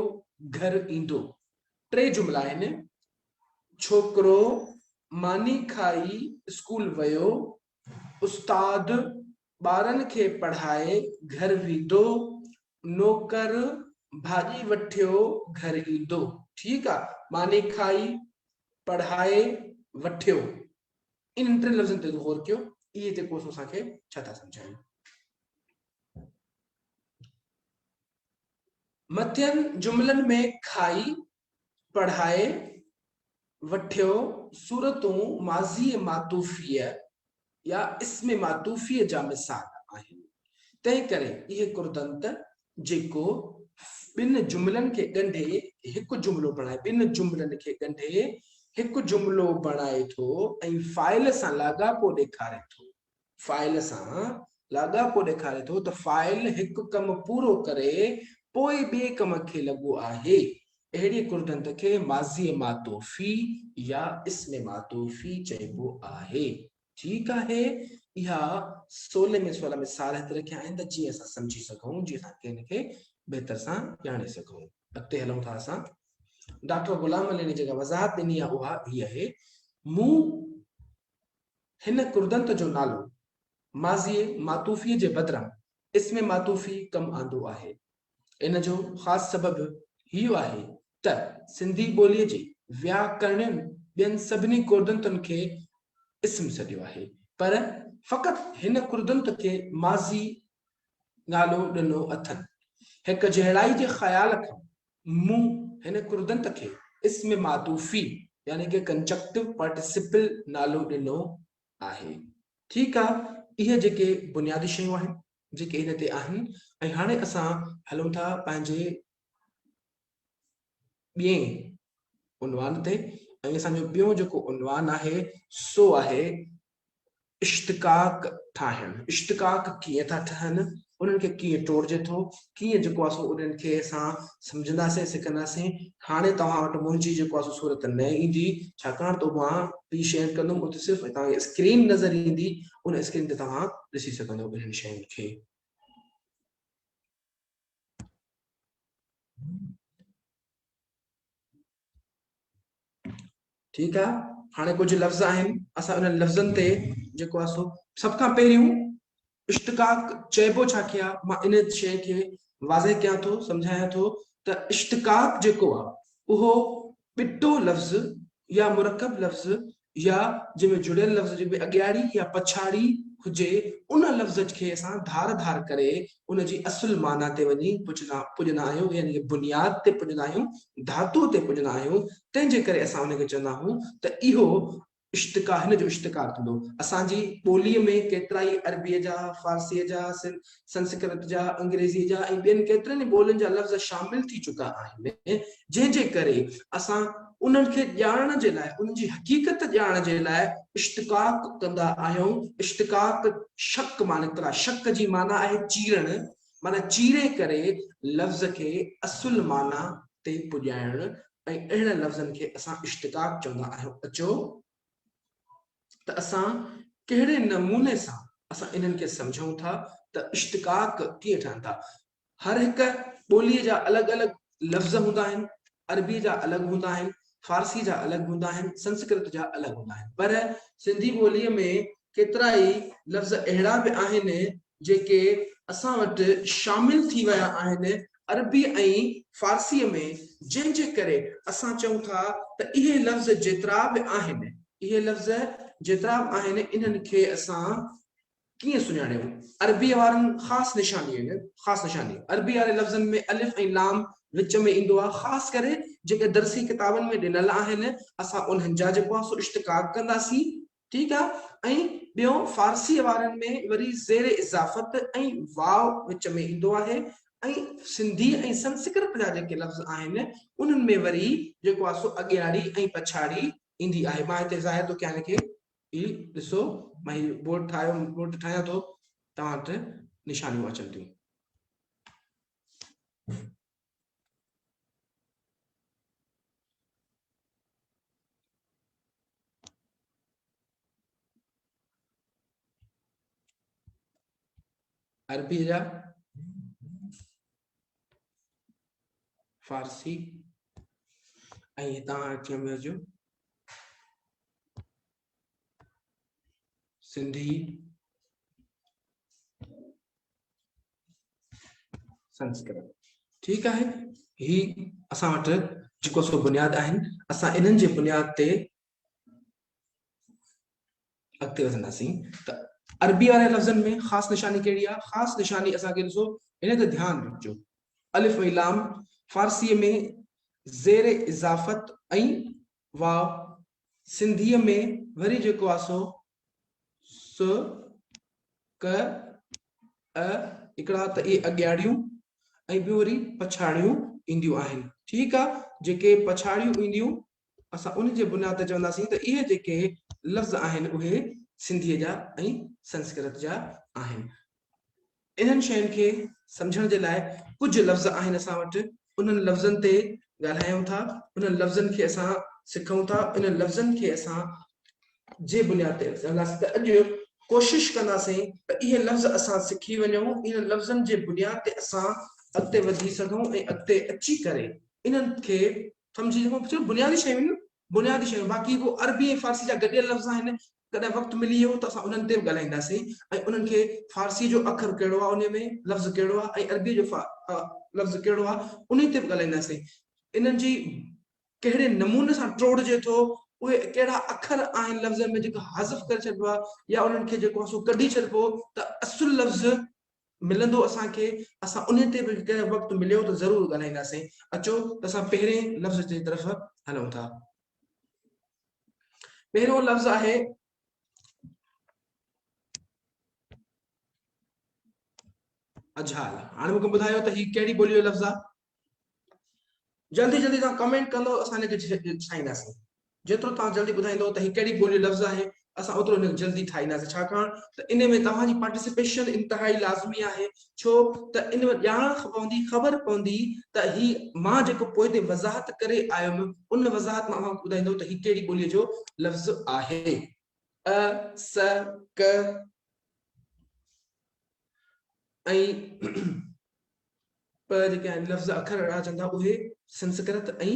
घर ईंदो। टे जुमला आहिनि, छोकिरो मानी खाई स्कूल वियो, उस्ताद ॿारनि खे पढ़ाए घर वेंदो, नौकर भाॼी वठियो घर ईंदो। ठीक आहे, मानी खाई पढ़ाए वठियो, इन टे लफ़्ज़नि ते गौर कयो, इहे जेको असांखे छा था सम्झाइनि। मथियनि जुमलनि में खाई पढ़ाए वठियो सूरतूं माज़ी मातूफ़ीअ या इस्म मातूफ़ीअ जा मिसाल आहिनि। तंहिं करे इहे कुर्दंत जेको ॿिनि जुमलनि खे ॻंढे हिकु जुमलो बणाए, ॿिनि जुमलनि खे ॻंढे हिकु जुमलो बणाए थो ऐं फाइल सां लाॻापो ॾेखारे थो, फाइल सां लाॻापो ॾेखारे थो त फाइल हिकु कमु पूरो करे पोइ ॿिए कम खे लॻो आहे, अहिड़ी कुर्दंत खे माज़ी मातूफ़ी या इस्म मातूफ़ी चइबो आहे। ठीक आहे, इहा 16 में 16 मिसाल हिते रखिया आहिनि त जीअं असां सम्झी सघूं, जीअं असां हिनखे बहितर सां ॼाणे सघूं। अॻिते हलूं था असां। डॉक्टर गुलाम अली ने जेका वज़ाहत ॾिनी आहे उहा हीअ आहे, मूं हिन कुर्दंत जो नालो माज़ी मातूफ़ी जे बदिरां इस्म मातूफ़ी कमु आंदो आहे। इन जो ख़ासि सबबु हीअ आहे त सिंधी ॿोलीअ जे व्याकरणनि ॿियनि सभिनी कुर्दंतनि खे इस्म सॾियो आहे, पर फ़क़ति हिन कुर्दंत खे माज़ी नालो ॾिनो अथनि। हिक जहिड़ाई जे ख़्याल खां मूं हिन कुर्दंत खे इस्म मातूफ़ी यानी कि कंजक्टिव पार्टिसिपल नालो ॾिनो आहे। ठीक आहे, इहे जेके बुनियादी शयूं आहिनि जेके इन ते आहिनि, ऐं हाणे असां हलूं था पंहिंजे ॿिए उनवान ते, ऐं असांजो ॿियो जेको उनवान आहे सो आहे इश्तिकाक ठाहिणु। इश्तिकाक कीअं था ठहनि, उन्हनि खे कीअं टोड़जे थो, कीअं जेको आहे सो उन्हनि खे असां सम्झंदासीं सिखंदासीं। हाणे तव्हां वटि मुंहिंजी जेको आहे सो सूरत न ईंदी, छाकाणि त मां ॿी शेयर कंदुमि, उते सिर्फ़ु तव्हांखे स्क्रीन नज़र ईंदी, उन स्क्रीन ते तव्हां ॾिसी सघंदो इन्हनि शयुनि खे। ठीक आहे, हाणे कुछ लफ़्ज़ आहिनि, असां उन लफ़्ज़नि ते जेको आहे सो सभ खां पहिरियों इश्तिकाक चइबो छा खे आहे, मां इन शइ खे वाज़े कयां थो, सम्झायां थो त इश्तिकाक जेको आहे उहो ॿिटो लफ़्ज़ या मुरकब लफ़्ज़ या जंहिंमें जुड़ियल लफ़्ज़ जेके अॻियाड़ी या पछाड़ी हुजे, उन लफ़्ज़ खे असां धार धार करे उन जी असुल माना ते वञी पुॼंदा आहियूं, यानी कि बुनियाद ते पुॼंदा आहियूं, धातु ते पुॼंदा आहियूं। तंहिंजे करे असां उनखे चवंदा आहियूं त इहो इश्तिका हिन जो इश्तिकार थींदो। असांजी ॿोलीअ में केतिरा ई अरबीअ जा, फारसीअ जा, संस्कृत जा, अंग्रेज़ी जा ऐं ॿियनि केतिरनि ई ॿोलियुनि जा लफ़्ज़ शामिल थी चुका आहिनि, जंहिंजे करे असां उन्हनि खे ॼाणण जे लाइ, उन्हनि जी हक़ीक़त ॼाणण जे लाइ इश्तिकाक कंदा आहियूं। इश्तिकाक शक मां निकिता, शक जी माना आहे चीरणु, माना चीरे करे लफ़्ज़ खे असुल माना ते पुॼाइणु, ऐं अहिड़े लफ़्ज़नि खे असां इश्तिकाक चवंदा आहियूं। अचो त असां कहिड़े नमूने सां असां इन्हनि खे सम्झूं था त इश्तिकाक कीअं ठहनि था। हर हिक ॿोलीअ जा अलॻि अलॻि लफ़्ज़ हूंदा आहिनि, अरबी जा अलॻि हूंदा आहिनि, फारसी जा अलॻि हूंदा आहिनि, संस्कृत जा अलॻि हूंदा आहिनि, पर सिंधी ॿोलीअ में केतिरा ई लफ़्ज़ अहिड़ा बि आहिनि जेके असां वटि शामिल थी विया आहिनि अरबी ऐं फारसीअ में, जंहिंजे करे असां चऊं था त इहे लफ़्ज़ जेतिरा बि आहिनि, इहे लफ़्ज़ जेतिरा बि आहिनि, इन्हनि खे असां कीअं सुञाणियूं। अरबी वारनि ख़ासि निशानी आहिनि, ख़ासि निशानी अरबी वारे लफ़्ज़नि में अलिफ ऐं लाम विच में ईंदो आहे, ख़ासि करे जेके दर्सी किताबनि में ॾिनल आहिनि असां उन्हनि जा जेको आहे सो इश्तिकाक कंदासीं, ठीकु आहे। ऐं ॿियो फारसी वारनि में वरी ज़ेर इज़ाफ़त ऐं वाव विच में ईंदो आहे, ऐं सिंधी ऐं संस्कृत जा जेके लफ़्ज़ आहिनि उन्हनि में वरी जेको आहे सो अॻियाड़ी ऐं पछाड़ी ईंदी आहे। मां हिते ज़ाहिर थो कयां खे ही ॾिसो, मां ही बोर्ड ठाहियां थो, तव्हां वटि निशानियूं अचनि थियूं। अरबी जा, फारसी ऐं तव्हां अची वञो सिंधी, संस्कृत, ठीकु आहे। ही असां वटि जेको सो बुनियाद आहिनि, असां इन्हनि जे बुनियाद ते अॻिते वधंदासीं। त अरबी वारे लफ़्ज़नि में ख़ासि निशानी कहिड़ी आहे? ख़ासि निशानी असांखे ॾिसो, इन ते ध्यानु रखिजो, अलिफ ऐं लाम फारसीअ में ज़ेर इज़ाफ़त ऐं वाव, सिंधीअ में वरी जेको आहे सो स क अ हिकिड़ा त इहे अॻियाड़ियूं ऐं ॿियूं वरी पछाड़ियूं ईंदियूं आहिनि, ठीकु आहे। जेके पछाड़ियूं ईंदियूं असां उन जे बुनियाद ते चवंदासीं त इहे जेके लफ़्ज़ आहिनि उहे सिंधीअ जा ऐं संस्कृत जा आहिनि। इन्हनि शयुनि खे सम्झण जे लाइ कुझु लफ़्ज़ आहिनि असां वटि, उन्हनि लफ़्ज़नि ते ॻाल्हायूं था, उन्हनि लफ़्ज़नि खे असां सिखूं था, इन्हनि लफ़्ज़नि खे असां जे बुनियाद ते चवंदासीं त अॼु कोशिश कंदासीं त इहे लफ़्ज़ असां सिखी वञूं, इन लफ़्ज़नि जे बुनियाद ते असां अॻिते वधी सघूं ऐं अॻिते अची करे इन्हनि खे सम्झी सघूं। बुनियादी शयूं, बुनियादी शयूं, बाक़ी वो अरबी ऐं फारसी जा गॾियल लफ़्ज़ आहिनि, कॾहिं वक़्तु मिली वियो त असां उन्हनि ते बि ॻाल्हाईंदासीं ऐं उन्हनि खे फारसी जो अखर कहिड़ो आहे, उन में लफ़्ज़ कहिड़ो आहे, ऐं अरबी जो लफ़्ज़ कहिड़ो आहे, उन ते बि ॻाल्हाईंदासीं। इन्हनि जी कहिड़े नमूने सां टोड़जे थो, उहे कहिड़ा अखर आहिनि लफ़्ज़नि में जेको हज़फ़ करे छॾिबो आहे या उन्हनि खे जेको आहे सो कढी छॾिबो, त असुल लफ़्ज़ मिलंदो असांखे, असां उन ते बि कंहिं वक़्तु मिलियो त ज़रूरु ॻाल्हाईंदासीं। अचो त असां पहिरें लफ़्ज़ जी तरफ़ हलूं था। पहिरियों लफ़्ज़ आहे अजहाल। हाणे मूंखे ॿुधायो त ही कहिड़ी ॿोलीअ जो लफ़्ज़ आहे? जल्दी जल्दी तव्हां कमेंट कंदो, असां हिनखे ठाहींदासीं। जेतिरो तव्हां जल्दी ॿुधाईंदो त ही कहिड़ी ॿोलीअ जो लफ़्ज़ आहे, असां ओतिरो हिनखे जल्दी ठाहींदासीं, छाकाणि त इन में तव्हांजी पार्टिसिपेशन इंतिहाई लाज़मी आहे। छो त इन में ॼाण पवंदी, ख़बर पवंदी त ही मां जेको पोइ ते वज़ाहत करे आयुमि, उन वज़ाहत मां ॿुधाईंदो त ही कहिड़ी ॿोलीअ जो लफ़्ज़ आहे। अ स क ऐं प जेके आहिनि लफ़्ज़ अखर अचनि था उहे संस्कृत ऐं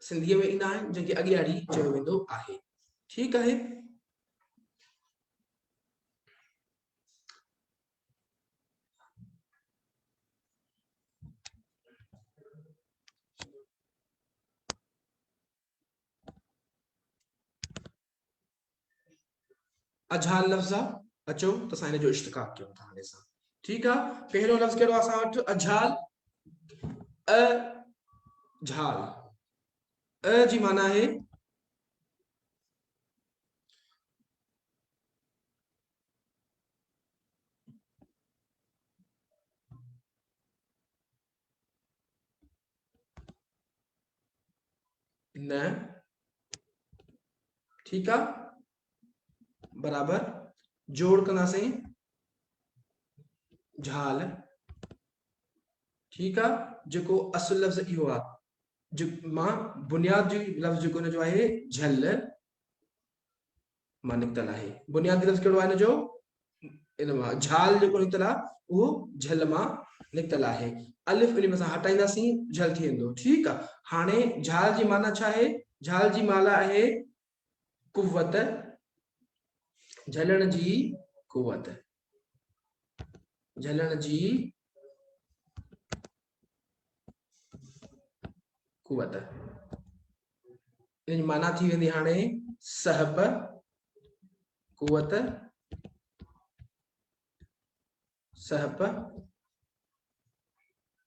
सिंधीअ में ईंदा आहिनि, जंहिंखे अॻियाड़ी चयो वेंदो आहे, ठीकु आहे। अजहाल लफ़्ज़ आहे, अचो त असां हिन जो इश्तिकाक कयूं था हाणे सां, ठीकु आहे। पहिरियों लफ़्ज़ कहिड़ो आहे असां वटि? अजहाल। अ झाल, अ जी माना आहे न, ठीकु आहे, बराबर जोड़ कंदासीं झाल, ठीकु आहे। जेको असुल लफ़्ज़ इहो आहे, जो मां बुनियादी लफ़्ज़ जेको हिन जो आहे झल मां निकितल आहे। बुनियादी लफ़्ज़ कहिड़ो आहे हिन जो? इन मां झाल जेको निकतल आहे उहो झल मां निकतल आहे। अलिफ इन में असां हटाईंदासीं झल थी वेंदो। ठीकु आहे। हाणे झाल जी माना छा आहे? झाल जी माना आहे कुवत, झलण जी कुवत, झलण जी कुवत। इन माना थी वेंदी हाणे सहब, कुवत, सहप,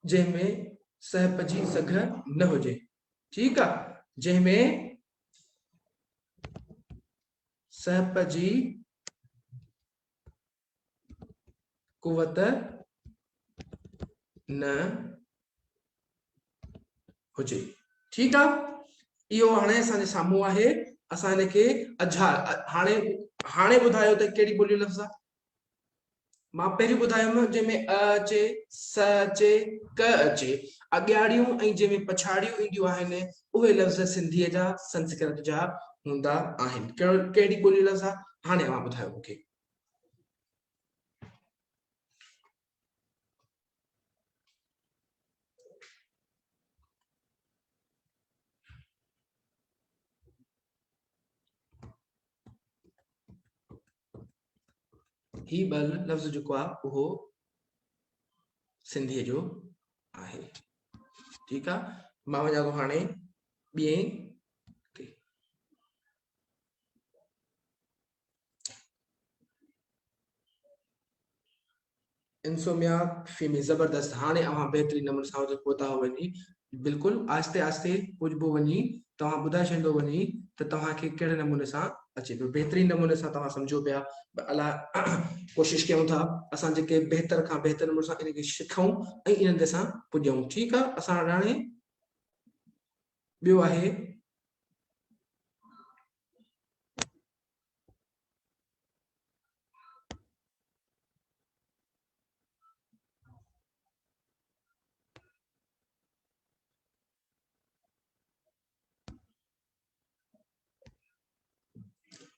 जंहिंमें सहप जी सघ न हुजे। ठीकु आहे। जंहिंमें सहप जी कुवत न हुजे। ठीकु आहे। इहो हाणे असांजे साम्हूं आहे। असां हिनखे हाणे हाणे ॿुधायो त कहिड़ी ॿोली लफ़्ज़ आहे। मां पहिरियों ॿुधायुमि जंहिंमें अ अचे, स अचे, क अचे, अॻियाड़ियूं ऐं जंहिंमें पछाड़ियूं ईंदियूं आहिनि उहे लफ़्ज़ सिंधीअ जा संस्कृत जा हूंदा आहिनि। कहिड़ी ॿोली लफ़्ज़ आहे हाणे मां ॿुधायो मूंखे। ही बल लफ़्ज़ जेको आहे उहो सिंधीअ जो आहे। ठीकु आहे। मां वञा थो हाणे ॿिए ते। इंसोमिया फीमी ज़बरदस्त। हाणे अवां बेहतरीन नमूने सां पहुता हो वञी। बिल्कुलु आहिस्ते आहिस्ते पुॼबो वञी तव्हां ॿुधाए छॾींदो वञी त तव्हांखे कहिड़े नमूने सां अचे पियो। बहितरीन नमूने सां तव्हां सम्झो पिया। अलाह कोशिशि कयूं था असां जेके बहितर खां बहितर नमूने सां इनखे सिखूं ऐं इन्हनि ते असां पुॼूं। ठीकु आहे। असां हाणे ॿियो आहे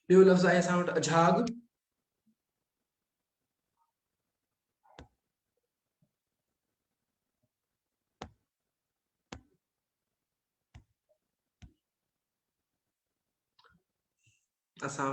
ॿियो लफ़्ज़ आहे असां वटि अझाग। असां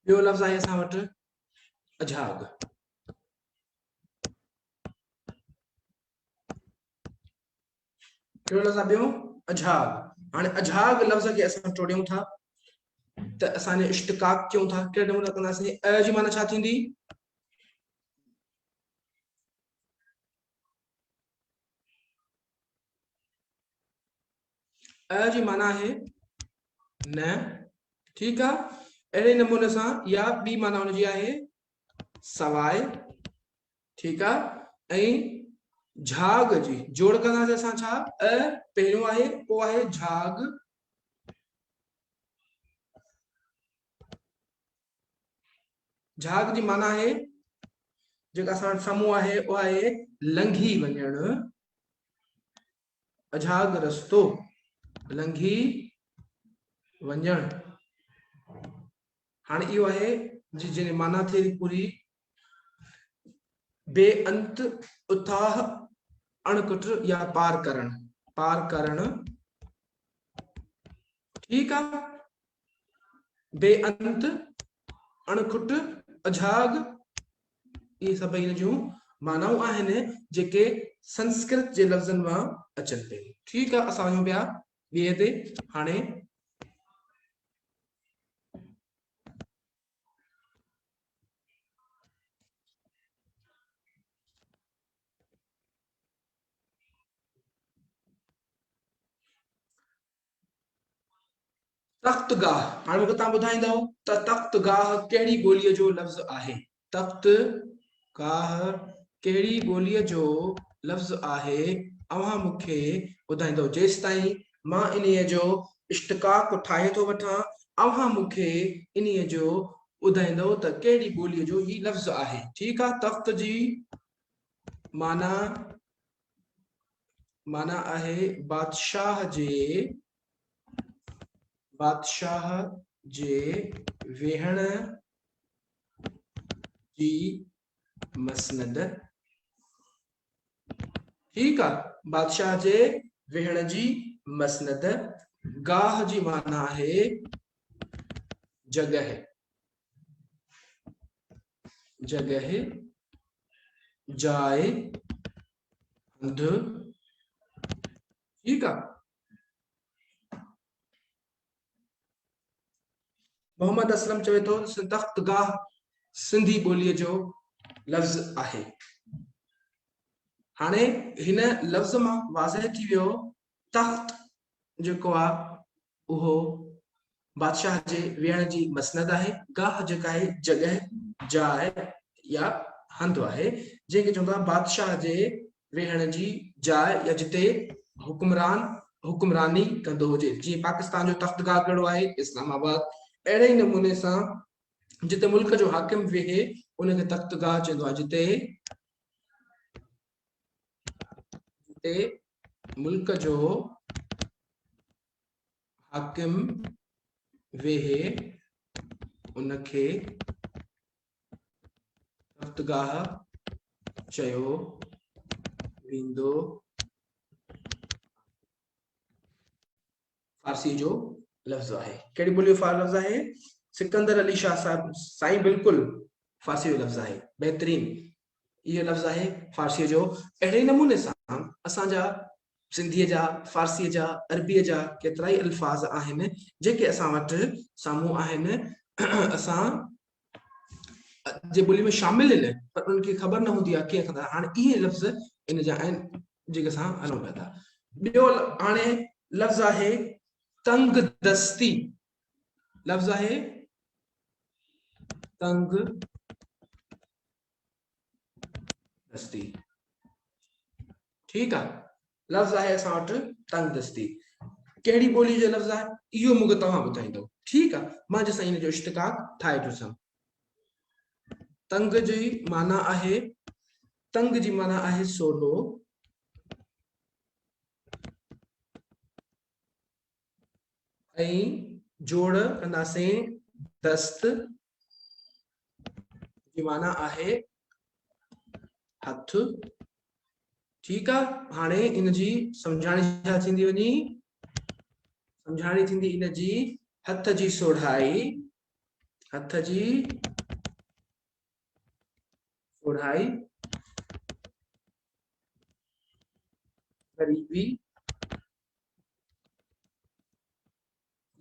ॿियो लफ़्ज़ आहे असां वटि अझाग। कहिड़ो लफ़्ज़ आहे ॿियो? अझाग। हाणे अझाग लफ़्ज़ खे असां टोड़ियूं था त असांजे इश्तिकाक कयूं था। कहिड़े नमूने कंदासीं? अ जी माना छा थींदी? अ जी माना आहे न। ठीकु आहे। अहिड़े नमूने सां या ॿी माना हुनजी आहे सवाइ। ठीकु आहे। ऐं झाग जी जोड़ कंदासीं असां छा? अ पहिरियों आहे पोइ आहे झाग। झाग जी माना आहे जेका असां वटि साम्हूं आहे उहा आहे लंघी वञणु। अझाग रस्तो लंघी वञणु। हाणे इहो आहे जंहिंजी माना थिए थी पूरी बेअंत उथाह अणकुट या पार करण। पार करण। ठीकु आहे। बेअंत अणकुट अझाग इहे सभई हिन जूं मानाऊं आहिनि जेके संस्कृत जे लफ़्ज़नि मां अचनि पियूं। ठीकु आहे। असां वञूं पिया ॿिए ते। हाणे तख्तगाह हाणे मूंखे तव्हां ॿुधाईंदव त तख्तगाह कहिड़ी ॿोलीअ जो लफ़्ज़ आहे तख्तगाह कहिड़ी ॿोलीअ जो लफ़्ज़ आहे अव्हां मूंखे ॿुधाईंदव जेसिताईं मां इन्हीअ जो इश्तिक़ाक़ ठाहे थो वठां अव्हां मूंखे इन्हीअ जो ॿुधाईंदव त कहिड़ी ॿोलीअ जो ही लफ़्ज़ आहे ठीकु आहे तख्त जी माना माना आहे बादशाह जे वेहण जी मसनद ठीकु आहे बादशाह जे वेहण जी मसनद गाह जी माना आहे जगह जाइ हंध ठीकु आहे मोहम्मद असलम चवे थो तख्तगाह सिंधी ॿोलीअ जो लफ़्ज़ आहे हाणे हिन लफ़्ज़ मां वाज़ह थी वियो तख्त जेको आहे उहो बादशाह जे वेहण जी मसनद आहे गाह जेका आहे जगह जाइ या हंध आहे जंहिंखे चवंदा बादशाह जे वेहण जी जाइ या जिते हुकुमरानी कंदो हुजे जीअं पाकिस्तान जो तख्तगाह कहिड़ो आहे इस्लामाबाद अहिड़े ई नमूने सां जिते मुल्क जो हाकिम वेहे उनखे तख्तगाह चवंदो आहे जिते मुल्क जो हाकिम वेहे उनखे तख्तगाह चयो वेंदो फारसी जो लफ़्ज़ आहे कहिड़ी ॿोली जो लफ़्ज़ आहे सिकंदर अली शाह साहब साईं बिल्कुलु फारसी जो लफ़्ज़ आहे बहितरीन इहो लफ़्ज़ आहे फारसी जो अहिड़े नमूने सां असांजा सिंधीअ जा फारसीअ जा अरबीअ जा केतिरा ई अल्फाज़ आहिनि जेके असां वटि साम्हूं आहिनि असां जे ॿोली में शामिल आहिनि पर उनखे ख़बर न हूंदी आहे कीअं कंदा हाणे इहे लफ़्ज़ इन जा आहिनि जेके असां हलूं पिया था ॿियो हाणे लफ़्ज़ आहे तंग दस्ती लफ़्ज़ आहे तंग दस्ती ठीकु आहे लफ़्ज़ आहे असां वटि तंग दस्ती कहिड़ी ॿोली जो लफ़्ज़ आहे इहो मूंखे तव्हां ॿुधाईंदव ठीकु आहे मां जंहिंसां इन जो इश्तिक़ाक़ ठाहे ॾिसंदुमि तंग जी माना आहे सोलो ऐं जोड़ कंदासीं दस्त जी माना आहे हथ ठीकु आहे हाणे इन जी सम्झाणी छा थींदी वञी सम्झाणी थींदी इन जी हथ जी सोढ़ाई क़रीबी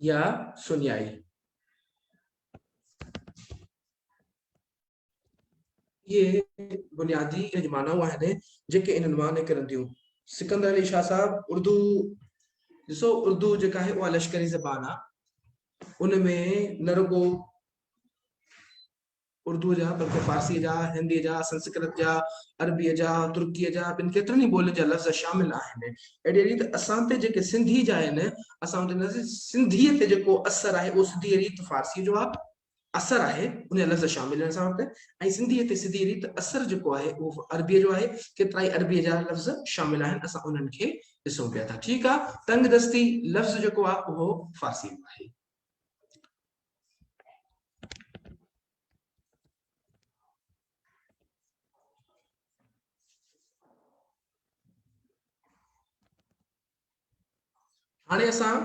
या सुनियाई ये बुनियादी इन मानाऊं आहिनि जेके इन्हनि मां निकिरंदियूं सिकंदर अली शाह साहब उर्दू ॾिसो उर्दू जेका आहे उहा लश्करी ज़बान आहे उनमें न रुगो उर्दू जा बल्कि फारसी जा हिंदी जा संस्कृत जा अरबीअ जा तुर्कीअ जा ॿिनि केतिरनि ई ॿोलियुनि जा लफ़्ज़ शामिल आहिनि अहिड़ी रीति असां ते जेके सिंधी जा आहिनि असां सिंधीअ ते जेको असर आहे उहो सिधी रीति फारसी जो आहे असर आहे उन लफ़्ज़ शामिल आहिनि असां वटि ऐं सिंधीअ ते सिधी रीति असर जेको आहे उहो अरबीअ जो आहे केतिरा ई अरबीअ जा लफ़्ज़ शामिल आहिनि असां उन्हनि खे ॾिसूं पिया था ठीकु आहे तंग दस्ती लफ़्ज़ जेको आहे उहो फारसी में आहे हाणे असां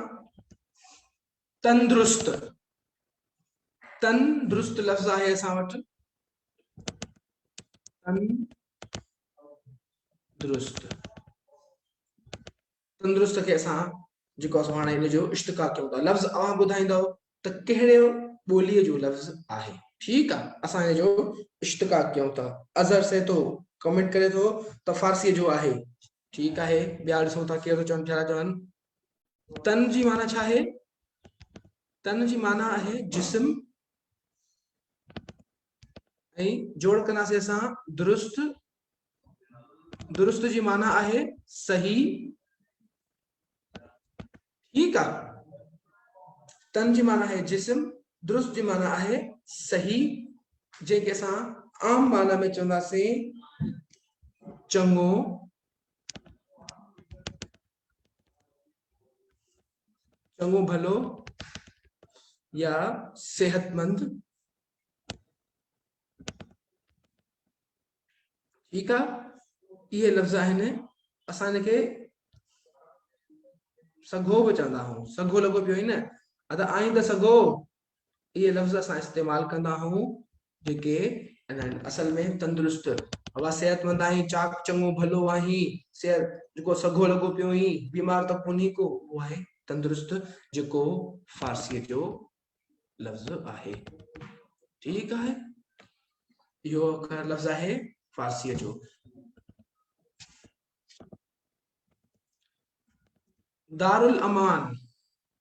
तंदुरुस्त लफ़्ज़ आहे असां वटि तंदुरुस्त खे असां जेको असां हाणे इन जो इश्तिक़ाक़ कयूं था लफ़्ज़ अवां ॿुधाईंदव त कहिड़े ॿोलीअ जो लफ़्ज़ आहे ठीकु आहे असां इन जो इश्तिक़ाक़ कयूं था अज़हर से तो कमेंट करे थो त फारसीअ जो आहे ठीकु आहे ॿिया ॾिसूं था केरु चवनि पिया चवनि तन जी माना छा आहे तन जी माना है जिस्म ऐं जोड़ कंदासीं असां दुरुस्त दुरुस्त जी माना है सही ठीक है तन जी माना है जिस्म दुरुस्त जी माना है सही जेके असां आम माना में चवंदासीं चङो चङो भलो या सेहतमंद ठीक है ये लफ्ज़ आहिनि असां इनखे सघो बि चवंदा आहियूं सघो लॻो पियो ई न अदा आईंदा सघो ये लफ्ज़ असां इस्तेमालु कंदा आहियूं जेके असल में तंदुरुस्त हवा सेहतमंद आहीं चाक चङो भलो आहीं सेहत जेको सघो लॻो पियो ई बीमार त कोन्ही को उहो आहे तंदुरुस्त जेको फारसीअ जो लफ्ज़ आहे ठीक है इहो लफ्ज़ आहे फारसीअ जो दारुल अमान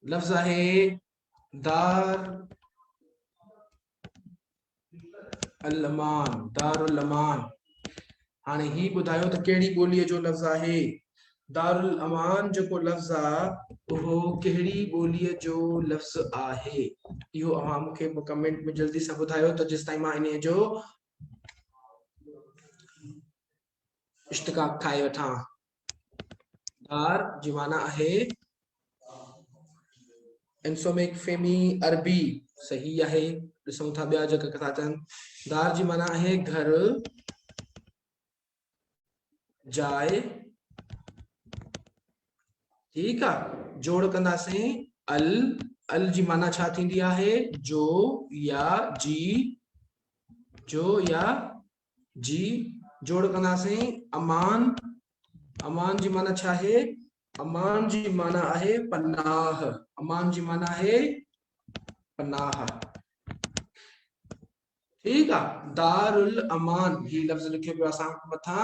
लफ्ज़ है दार अल अमान दारुल अमान हाणे ही ॿुधायो त कहिड़ी ॿोलीअ जो लफ्ज़ आहे दारुल अमान जेको लफ्ज़ आहे उहो कहिड़ी ॿोलीअ जो लफ्ज़ आहे इहो अव्हां मूंखे कमेंट में जल्दी सां ॿुधायो त जेसि ताईं मां इन जो इश्तिकाक ठाहे वठां दार जी माना आहे एंसोमिक फेमी अरबी सही है ॾिसूं था ॿिया जेका कथा अचनि दार जी माना आहे घर जाए ठीक है जोड़ कंदासीं अल अल जी माना छा थींदी आहे जो या जी जोड़ कंदासीं अमान अमान जी माना छा है अमान जी माना आहे पनाह अमान जी माना है पनाह ठीक है दारुल अमान ये लफ्ज़ लिखे पियो असां मथा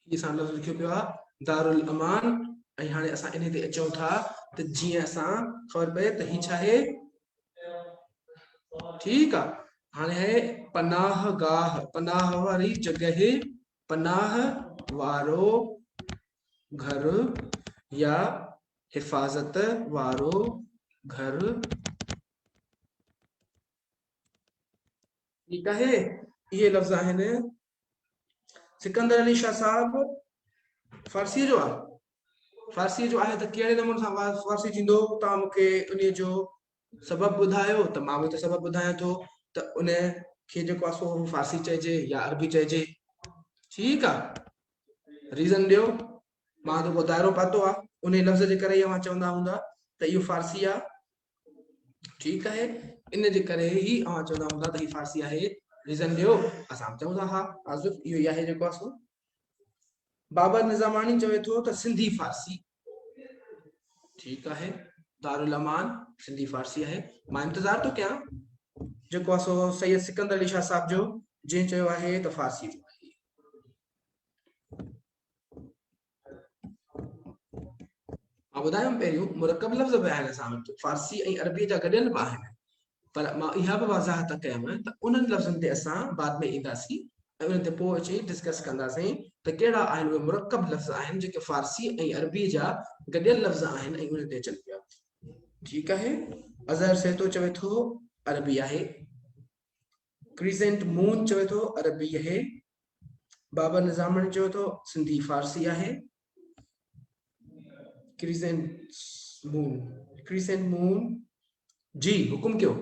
ये लफ्ज़ लिखियो पियो आहे दारुल अमान ऐं हाणे असां इन ते अचूं था त जीअं असां ख़बर पए त ही छा आहे ठीक है हाणे है पनाह गाह पनाह वारी जगह पनाह वारो घर या हिफाजत वारो घर ठीक है ये लफ्ज़ आहिनि सिकंदर अली शाह साहब फारसी जो आहे फारसी जो आहे त कहिड़े नमूने सां फारसी थींदो तव्हां मूंखे उन जो सबब ॿुधायो त मां बि त सबब ॿुधायां थो त उन खे जेको आहे सो फारसी चइजे या अरबी चइजे ठीक आहे रीज़न ॾियो मां जेको दायरो पातो आहे उन लफ़्ज़ जे करे अव्हां चवंदा हूंदा त इहो फारसी आहे ठीक है इन जे करे ही अव्हां चवंदा हूंदा त ही फारसी आहे रीज़न ॾियो असां चऊं था हा आज़िफ़ इहो ई आहे जेको आहे सो बाबर निज़ामानी चवे थो त सिंधी फारसी ठीक है दारुल अमान सिंधी फारसी है मां इंतज़ार तो कयां जेको आहे सो सैयद सिकंदर अली शाह साहब जो जंहिं चयो आहे त फारसी जो आहे मां ॿुधायुमि पहिरियों मुरकब लफ़्ज़ बि आहिनि असां वटि फारसी ऐं अरबी जा गॾियल बि आहिनि पर मां इहा बि वज़ाहत कयमि त उन्हनि लफ़्ज़नि ते असां बाद में ईंदासीं ऐं उन ते पोइ अची डिस्कस कंदासीं त कहिड़ा आहिनि उहे मुरकब लफ़्ज़ आहिनि जेके फारसी ऐं अरबी जा गॾियल लफ़्ज़ आहिनि ऐं उन ते अचनि पिया ठीक है अज़हर सेतो चवे थो अरबी आहे क्रिसेंट मून चवे थो अरबी है बाबर निज़ामणी चवे थो सिंधी फारसी आहे क्रिसेंट मून जी हुकुम कयो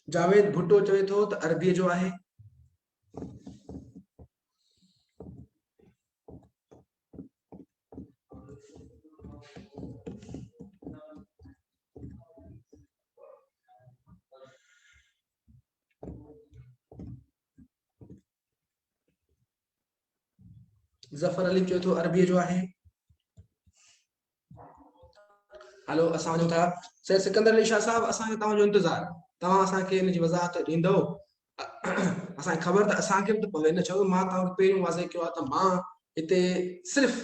जावेद भुट्टो चवे थो त अरबीअ जो आहे जफर अली चवे थो अरबीअ जो आहे हलो असां वञूं था सैयद सिकंदर अली शाह साहब असांखे तव्हांजो इंतज़ार तव्हां असांखे इन जी वज़ाहत ॾींदव असां ख़बर त असांखे बि त पवे न। छो मां तव्हां पहिरियों वाज़े कयो आहे त मां हिते सिर्फ़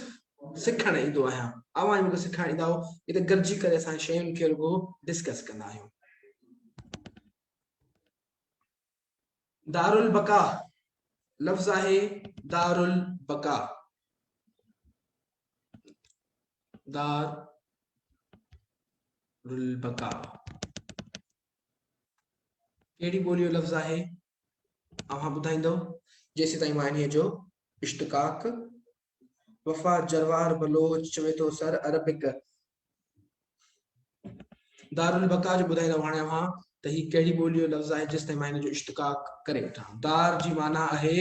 सिखण ईंदो आहियां, अवां मूंखे सिखाइण ईंदा हो। हिते गॾिजी करे असां शयुनि खे रुगो डिस्कस कंदा आहियूं। दारुल बका लफ़्ज़ आहे दारुल बका। दारुल बका कहिड़ी ॿोलीअ जो लफ़्ज़ आहे? अव्हां ॿुधाईंदो जेसीं ताईं मां इन्हीअ जो इश्तिकाक। वफ़ा जरवार बलोच चवे थो सर अरबिक। दारुल बका जो ॿुधाईंदो हाणे अव्हां त ही कहिड़ी ॿोलीअ जो लफ़्ज़ आहे जेसिताईं मां हिन जो इश्तिकाक करे वठां। दार जी माना आहे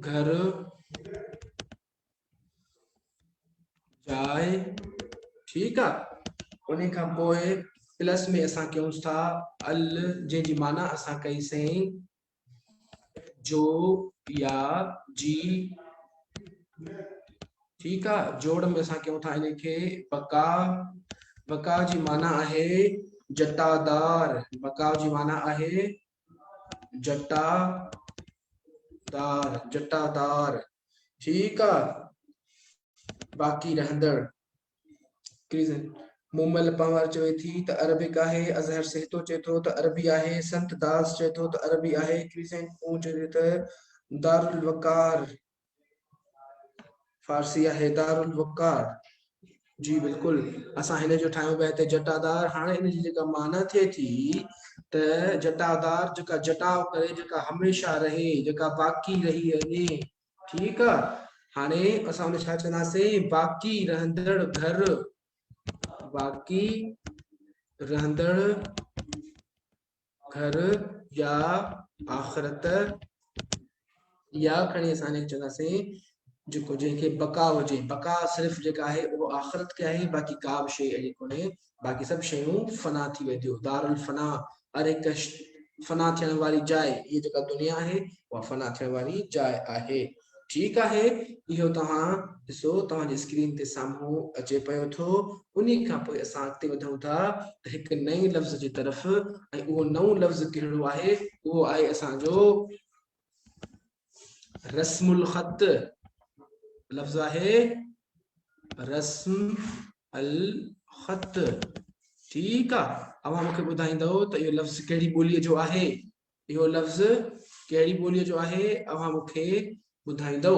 घर, जाइ, ठीकु आहे। उन खां पोइ प्लस में असां कयूं था अल, जंहिंजी माना असां कईसीं जो या जी, ठीकु आहे। जोड़ में असां कयूं था इनखे बका। बका जी माना आहे जटादार। बका जी माना आहे जटादार, जटादार, ठीकु आहे। बाक़ी रहंदड़ मोमल पंवर चवे थी त अरबिक आहे। अज़हर सिहतो चए थो त अरबी आहे। संत दास चए थो त अरबी आहे। क्रिसेंट चए त दारुल वकार फारसी आहे। दारुल वकार जी बिल्कुलु असां हिन जो ठाहियूं पिया हिते जटादार। हाणे हिन जी जेका माना थिए थी त जटादार जेका जटाव करे, जेका हमेशह रहे, जेका बाक़ी रही वञे, ठीकु आहे। हाणे असां हुन छा चवंदासीं? बाक़ी रहंदड़ घर, बाक़ी रहंदड़ घर या आख़िरत, या खणी असां हिनखे चवंदासीं जेको जंहिंखे बका हुजे। बका सिर्फ़ जेका आहे उहो आख़िरत खे आहे, बाक़ी का बि शइ अहिड़ी कोन्हे। बाक़ी सभु शयूं फना थी वेंदियूं। दारुल फना, हर हिकु फना थियण वारी जाइ, इहा जेका दुनिया आहे उहा फना थियण वारी जाइ आहे, ठीकु आहे। इहो तव्हां ॾिसो तव्हांजी स्क्रीन ते साम्हूं अचे पियो थो। उन खां पोइ असां अॻिते वधूं था त हिकु नए लफ़्ज़ जी तरफ़। ऐं उहो नओं लफ़्ज़ कहिड़ो आहे? उहो आहे असांजो रस्मुल ख़त। लफ़्ज़ आहे रस्म अल ख़त, ठीकु आहे। अव्हां मूंखे ॿुधाईंदव त इहो लफ़्ज़ कहिड़ी ॿोलीअ जो आहे? इहो लफ़्ज़ कहिड़ी ॿोलीअ जो आहे? अव्हां मूंखे ॿुधाईंदव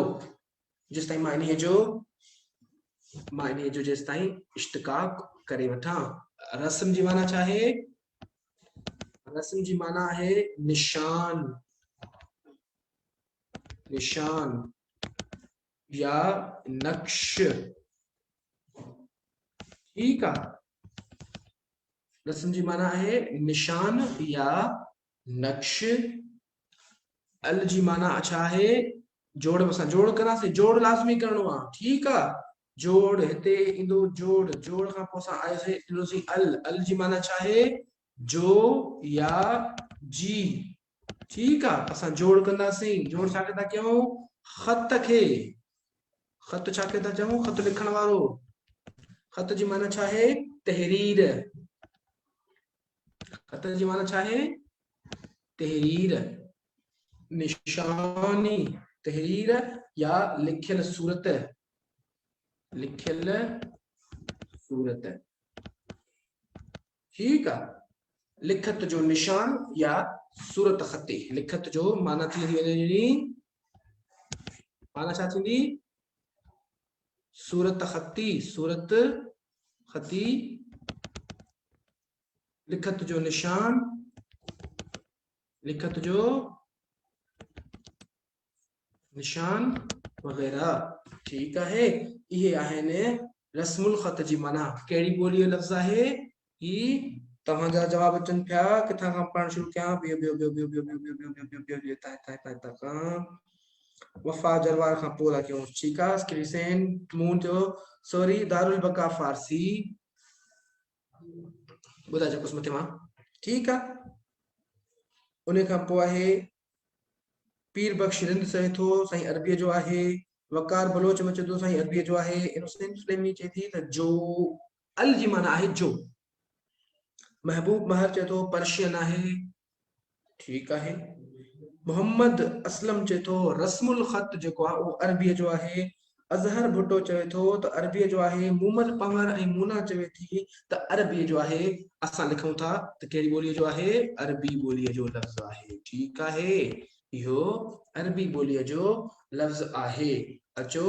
जेसिताईं मां इन्हीअ जो जेसिताईं इश्तिकाक करे वठां। रस्म जी माना छा आहे? रस्म जी माना आहे निशान, निशान या नक्श, ठीकु आहे। रस्म जी माना आहे निशान या नक्श। अल जी माना अच्छा आहे जोड़। असां जोड़ कंदासीं, जोड़ लाज़मी करणो आहे, ठीकु आहे। जोड़ हिते ईंदो, जोड़, जोड़ खां पोइ असां आयासीं अल। अल जी माना छा आहे? जो या जी, ठीकु आहे। असां जोड़ कंदासीं। जोड़ छा था कयूं? ख़त खे। ख़त छा था चऊं? ख़त लिखण वारो। ख़त जी माना छा आहे? तहरीर। ख़त जी माना छा आहे? तहरीर, निशानी, तहरीर या लिखियल सूरत, लिखियल सूरत, ठीकु आहे। लिखत जो निशान या सूरत ख़ती। लिखत जो माना थी वञे, माना छा थींदी? सूरत ख़ती, सूरत ख़ती, लिखत जो निशान, लिखत जो निशान वग़ैरह, ठीकु आहे। इहे आहिनि रस्मुल ख़त जी माना। कहिड़ी ॿोलीअ जो लफ़्ज़ आहे ही? तव्हांजा जवाब अचनि पिया। किथां खां पढ़णु शुरू कयां? वफ़ा जरवार खां पोइ था कयूं, ठीकु आहे। क्रिसेन मूं जो सॉरी दारुल बका फारसी। ॿुधाइजो कुझु मथे मां, ठीकु आहे। उन खां पोइ आहे पीर बख्श रिंद चए थो साईं अरबीअ जो आहे। वकार बलोच में चए थो साईं अरबीअ जो आहे। इनोसेंट सुलेमी चए थी त जो। अल जी माना आहे जो। महबूब महर चए थो पर्शियन आहे। ठीक है। मोहम्मद असलम चए थो रस्मुल ख़त जेको आहे उहो अरबीअ जो आहे। अज़हर भुट्टो चए थो त अरबीअ जो आहे। मूमल पंवर ऐं मूना चवे थी त अरबीअ जो आहे। असां लिखूं था त कहिड़ी ॿोलीअ जो आहे? अरबी ॿोलीअ जो लफ़्ज़ आहे। ठीकु आहे, इहो अरबी ॿोलीअ जो लफ़्ज़ आहे। अचो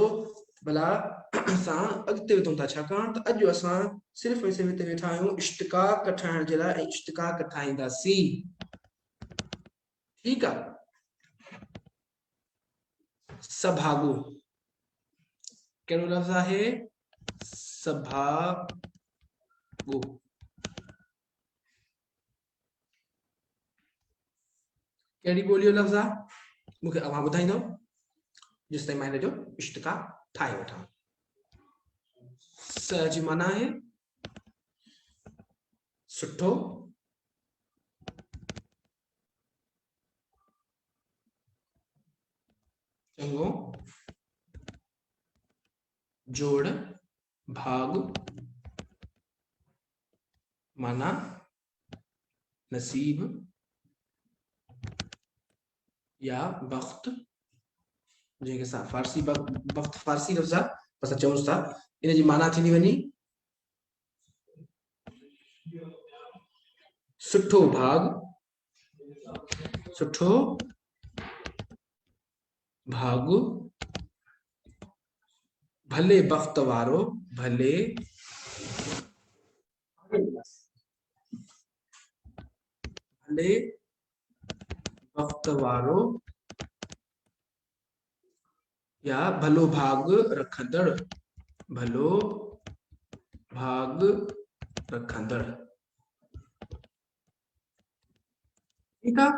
भला असां अॻिते वधूं था, छाकाणि त अॼु असां सिर्फ़ु ऐं सिर्फ़ु हिते वेठा आहियूं इश्तिकाक ठाहिण जे लाइ ऐं इश्तिकाक ठाहींदासीं। ठीकु आहे। सभागो कहिड़ो लफ़्ज़ आहे? सभागो। कहिड़ी ॿोलीअ जो लफ़्ज़ आहे? मूंखे अव्हां ॿुधाईंदव जेसि ताईं मां हिन जो इश्तिकाक ठाहे वठां। स जी माना आहे सुठो, चङो, जोड़, भाग, माना नसीब या वक्त, जंहिंखे असां फारसी वक्त फारसी लफ़्ज़ आहे असां चऊं था। इन जी माना थींदी वञी सुठो भाग, सुठो भाग, भले वक्त वारो, भले भले वक्त वारो या भलो भाग रखंदड़, भलो भाग रखंदड़। ठीकु आहे।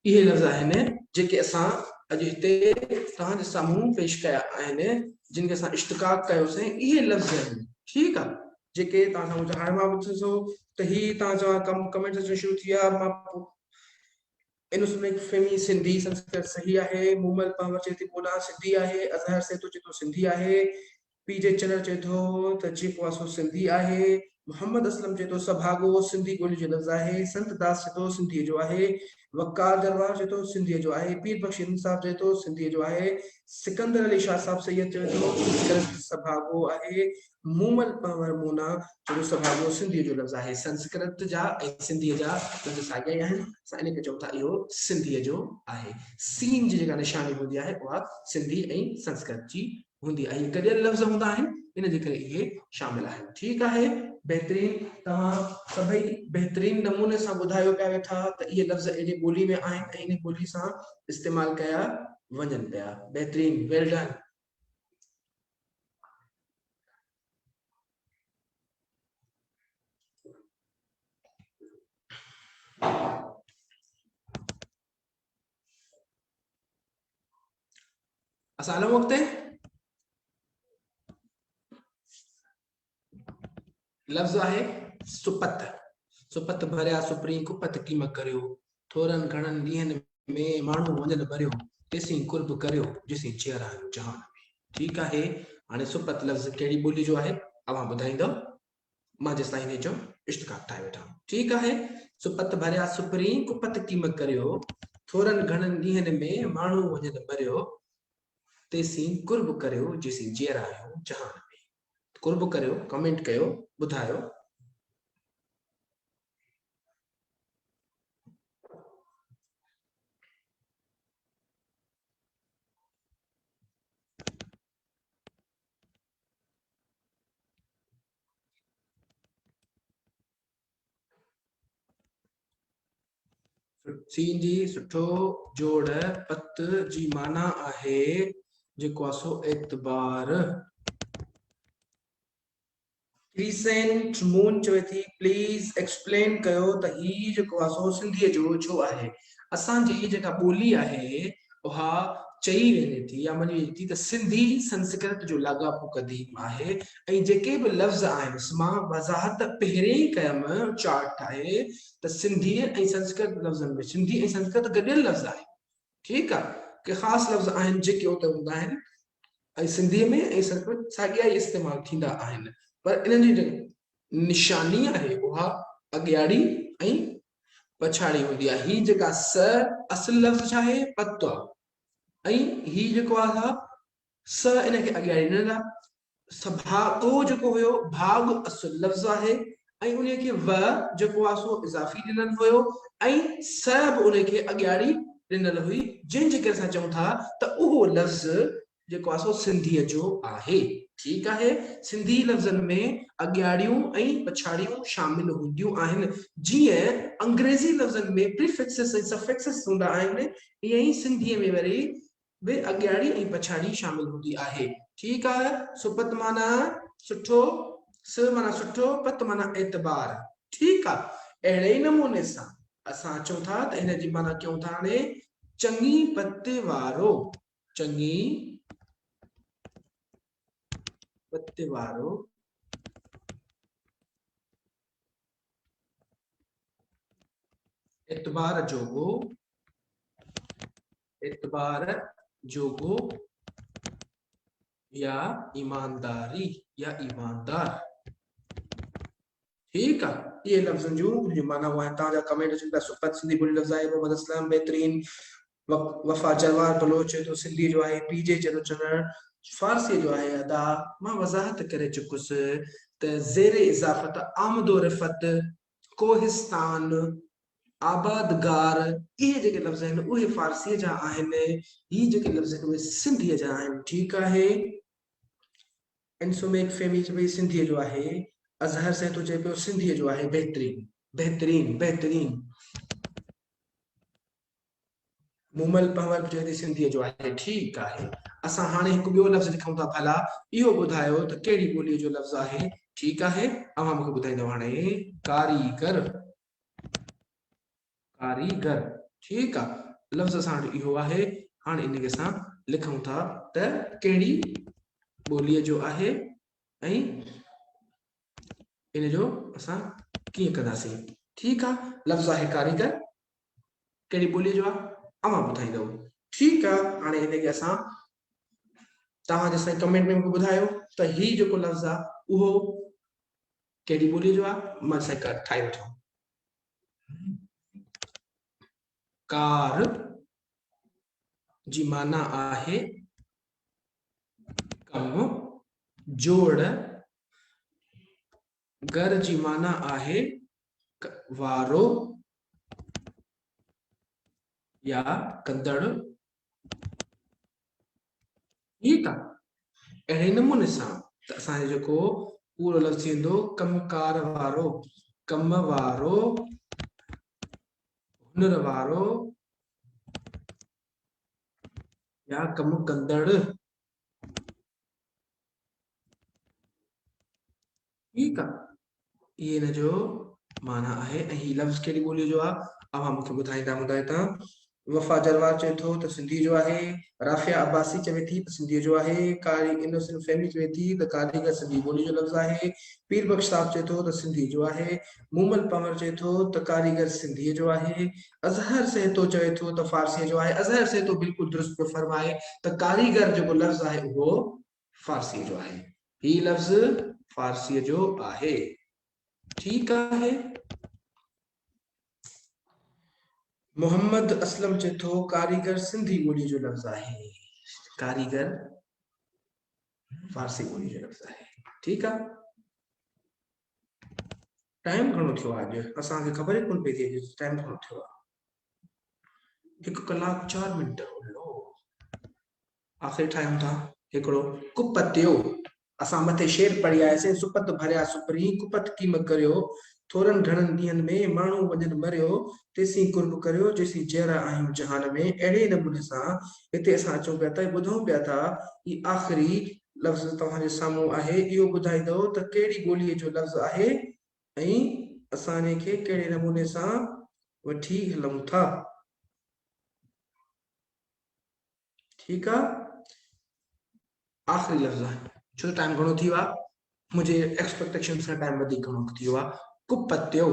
इहे लफ़्ज़ आहिनि जेके असां अॼु हिते तव्हांजे साम्हूं पेश कया आहिनि, जिन खे असां इश्तिकाक कयोसीं। इहे लफ़्ज़ आहिनि, ठीकु आहे, जेके तव्हां साम्हूं। हाणे मां ॾिसो त ही तव्हां चवां कमेंट अचण शुरू थी विया। मां फेमी सिंधी संस्कृत सही आहे। मूमल पंवर चए थी मोना सिंधी आहे। अज़हर से तो चए थो सिंधी आहे। पीजे चनर चए थो त जेको आहे सो सिंधी आहे। मोहम्मद असलम चए थो सभागो सिंधी ॿोली जो लफ़्ज़ आहे। संत दास चए थो सिंधीअ जो आहे। वकार दरबार चए थो सिंधीअ जो आहे। पीर बख्श इंसाफ़ चए थो सिंधीअ जो आहे। सिकंदर अली शाह साहब सैयद चए थो सभागो आहे। मूमल पंवर मोना चए थो सभागो सिंधीअ जो लफ़्ज़ आहे। संस्कृत जा ऐं सिंधीअ जा लफ़्ज़ साॻिया ई आहिनि। असां इन खे चऊं था इहो सिंधीअ जो आहे। सीन जी जेका निशानी हूंदी आहे उहा सिंधी ऐं संस्कृत जी हूंदी आहे। गॾियल लफ़्ज़ हूंदा आहिनि, इन जे करे इहे शामिल आहिनि। ठीकु आहे, बहितरीन। तव्हां सभई बहितरीन नमूने सां ॿुधायो पिया वेठा त इहे लफ़्ज़ एॾी ॿोली में आहिनि ऐं इन ॿोली सां इस्तेमालु कया वञनि पिया। बहितरीन, वेल डन। असां हलूं अॻिते। लफ़्ज़ आहे सुपत। सुपत भरिया सुपरी कुपत कीम करियो, थोरनि घणनि ॾींहंनि में माण्हू वञनि भरियो, तेसीं कुर्ब करियो जेसीं चेहरा जहान में। ठीकु आहे। हाणे सुपत लफ़्ज़ कहिड़ी ॿोली जो आहे अव्हां ॿुधाईंदव, मां जेसि ताईं हिन जो इश्तिकाक ठाहे वेठा। ठीकु आहे। सुपत भरिया सुपरी कुपत कीम करियो, थोरनि घणनि ॾींहंनि में माण्हू वञनि भरियो, तेसीं कुर्ब करियो जेसीं चेहरा जहान में। कुर्ब करियो, कमेंट कयो, ॿुधायो। सीन जी सुठो जोड़ पत जी माना आहे जेको आहे सो एतबार। क्रीसेंट मून चवे थी प्लीज़ एक्सप्लेन कयो त ही जेको आहे सो सिंधीअ जो छो आहे। असांजी जेका ॿोली आहे उहा चई वञे थी या मञी वञे थी त सिंधी संस्कृत जो लाॻापो क़दीम आहे। ऐं जेके बि लफ़्ज़ आहिनि मां वज़ाहत पहिरें ई कयमि चार्ट ठाहे त सिंधीअ ऐं संस्कृत लफ़्ज़नि में सिंधी ऐं संस्कृत गॾियल लफ़्ज़ आहे। ठीकु आहे। के ख़ासि लफ़्ज़ आहिनि जेके उते हूंदा आहिनि ऐं सिंधीअ में ऐं संस्कृत साॻिया ई इस्तेमालु थींदा आहिनि, पर इन्हनि जी निशानी आहे उहा अॻियाड़ी ऐं पछाड़ी होंदी आहे ही जेका स असल लफ़्ज़ छा आहे पत आहे ऐं ही जेको आहे स इनखे अॻियां ॾिनल आहे को जेको हुयो भाग असुल लफ़्ज़ आहे ऐं उनखे व जेको आहे सो इज़ाफ़ी ॾिनल हुयो ऐं स बि उनखे अॻियाड़ी ॾिनल हुई जंहिंजे करे असां चऊं था त उहो लफ़्ज़ जेको आहे सो सिंधीअ जो आहे ठीकु आहे सिंधी लफ़्ज़नि में अॻियाड़ियूं ऐं पछाड़ियूं शामिल हूंदियूं आहिनि जीअं अंग्रेज़ी लफ़्ज़नि में प्रीफिक्सिस ऐं सफिक्सिस हूंदा आहिनि ईअं ई सिंधीअ में वरी बि अॻियाड़ी ऐं पछाड़ी शामिल हूंदी आहे ठीकु आहे सुपत माना सुठो स माना सुठो पत माना एतबार ठीकु आहे अहिड़े ई नमूने सां असां चऊं था त हिन जी माना कयूं था हाणे चङी पते वारो चङी पते वारो एतबार जोगो या ईमानदारी या ईमानदार ठीक है ये लफ्ज़ जो माना हुआ है ताजा कमेंट जो सुपत सिंधी बोली लफ्ज़ है मोहम्मद असलम बेहतरीन वफा जवार बलोच तो सिंधी जो है पीजे चलो चनर फारसी जो है अदा मां वजाहत करे चुकुस त ज़ेरे इजाफत आमदो रिफत कोहिस्तान आबादगार ये जेके लफ्ज़ आहिनि उहे फारसी जा आहिनि ही जेके लफ्ज़ आहिनि उहे सिंधीअ जा आहिनि ठीकु आहे इंसोमेक फेमी चए सिंधीअ जो आहे अज़हर से तो चए पियो सिंधीअ जो आहे बेहतरीन बेहतरीन बेहतरीन मुमल पवर चए थी सिंधीअ जो आहे ठीकु आहे असां हाणे हिकु ॿियो लफ़्ज़ लिखूं था भला इहो ॿुधायो त कहिड़ी ॿोलीअ जो लफ़्ज़ आहे ठीकु आहे अवां मूंखे ॿुधाईंदव हाणे कारीगर कारीगर ठीकु आहे लफ़्ज़ असां वटि इहो आहे हाणे इनखे असां लिखूं था त कहिड़ी ॿोलीअ जो आहे ऐं इन जो असां कीअं कंदासीं ठीकु आहे लफ़्ज़ आहे कारीगर कहिड़ी ॿोलीअ जो आहे अवां ॿुधाईंदव ठीकु आहे हाणे हिनखे असां तव्हां जेसिताईं कमेंट में मूंखे ॿुधायो त ही जेको लफ़्ज़ आहे उहो कहिड़ी ॿोलीअ जो आहे मां ठाहे वठो कार जी माना आहे कम जोड़ घर जी माना आहे वारो या कंदड़ ठीकु आहे अहिड़े नमूने सां त असांजो जेको पूरो लफ़्ज़ थींदो कमकार वारो कम वारो हुनर वारो या कम कंदड़ ठीकु आहे ये इन जो माना आहे ऐं ही लफ़्ज़ कहिड़ी ॿोलीअ जो आहे अवां मूंखे ॿुधाईंदा हूंदा था वफ़ा जरवार चए थो त सिंधी जो आहे राफ़िया अब्बासी चवे थी त सिंधीअ जो आहे कारी इनोसेंट फैमी चवे थी त कारीगर सिंधी ॿोली जो लफ़्ज़ आहे पीर बख्श साहब चए थो त सिंधी जो आहे मूमल पंवर चए थो त कारीगर सिंधीअ जो आहे अज़हर सेहतो चए थो त फारसीअ जो आहे अज़हर सेहतो बिल्कुलु दुरुस्त पियो फरमाए त कारीगर जेको लफ़्ज़ आहे उहो फारसीअ जो आहे ही लफ़्ज़ फारसीअ जो आहे ठीक है मोहम्मद असलम चए थो कारीगर सिंधी ॿोली जो लफ़्ज़ आहे कारीगर फारसी ॿोली जो लफ़्ज़ आहे ठीकु आहे टाइम घणो थियो आहे अॼु असांखे ख़बर ई कोन पई थिए टाइम घणो थियो आहे 1 कलाक 4 मिंट आख़िर ठाहियूं था हिकिड़ो कुपतियो असां मथे शेर पढ़ी आयासीं सुपत भरिया सुपरी कुपत कीम करियो थोरनि घणनि ॾींहंनि में माण्हू वञनि मरियो तेसीं कुर्ब करियो जेसीं जहिड़ा आहियूं जहान में अहिड़े नमूने सां हिते असां अचूं पिया था ॿुधूं पिया था ही आख़िरी लफ़्ज़ तव्हांजे साम्हूं आहे इहो ॿुधाईंदो त कहिड़ी ॿोलीअ जो लफ़्ज़ आहे ऐं असां इनखे कहिड़े नमूने सां वठी हलूं था ठीकु आहे आख़िरी लफ़्ज़ आहे छो टाइम घणो थी वियो आहे मुझे एक्सपेक्टेशन से टाइम वधीक घणो थी वियो आहे कुपतियो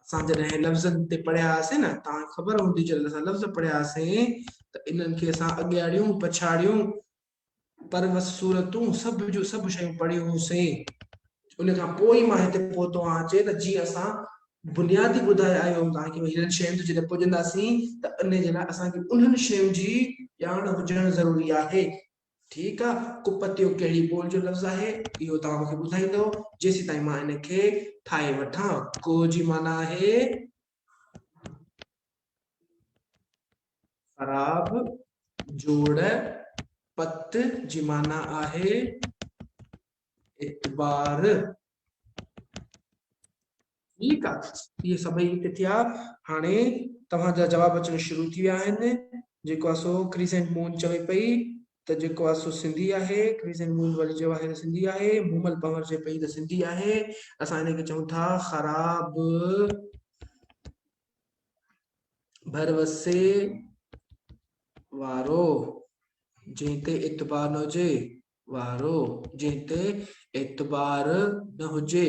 असां जॾहिं लफ़्ज़नि ते पढ़ियासीं न तव्हांखे ख़बर हूंदी जॾहिं असां लफ़्ज़ पढ़ियासीं त इन्हनि खे असां अॻियाड़ियूं पछाड़ियूं परवस सूरतूं सभु जूं सभु शयूं पढ़ियूं हुयूंसीं उन खां पोइ मां हिते पहुतो आहियां अचे त जीअं असां बुनियादी ॿुधाए आयो आहियूं तव्हांखे भई हिननि शयुनि ते जॾहिं पुॼंदासीं त इन जे लाइ असांखे उन्हनि शयुनि जी ॼाण हुजणु ज़रूरी आहे। ठीकु आहे, कुपतियो कहिड़ी ॿोल जो लफ़्ज़ आहे इहो तव्हां मूंखे ॿुधाईंदो जेसीं ताईं मां इनखे ठाहे वठां। को जी माना आहे ख़राब, जोड़, पत जी माना आहे इतबार। ठीक आहे, ये सभई हिते थिया। हाणे तव्हांजा जवाब अचण शुरू थी विया आहिनि। जेको आहे सो क्रिसेंट मून चवे पई त जेको आहे सो सिंधी आहे, क्रिसेंट मून वरी जो आहे सिंधी आहे, मूमल पंवर चए पई त सिंधी आहे। असां हिनखे चऊं था ख़राब भरवसे वारो, जंहिंते इतबार न हुजे वारो, जंहिंते इतबार न हुजे,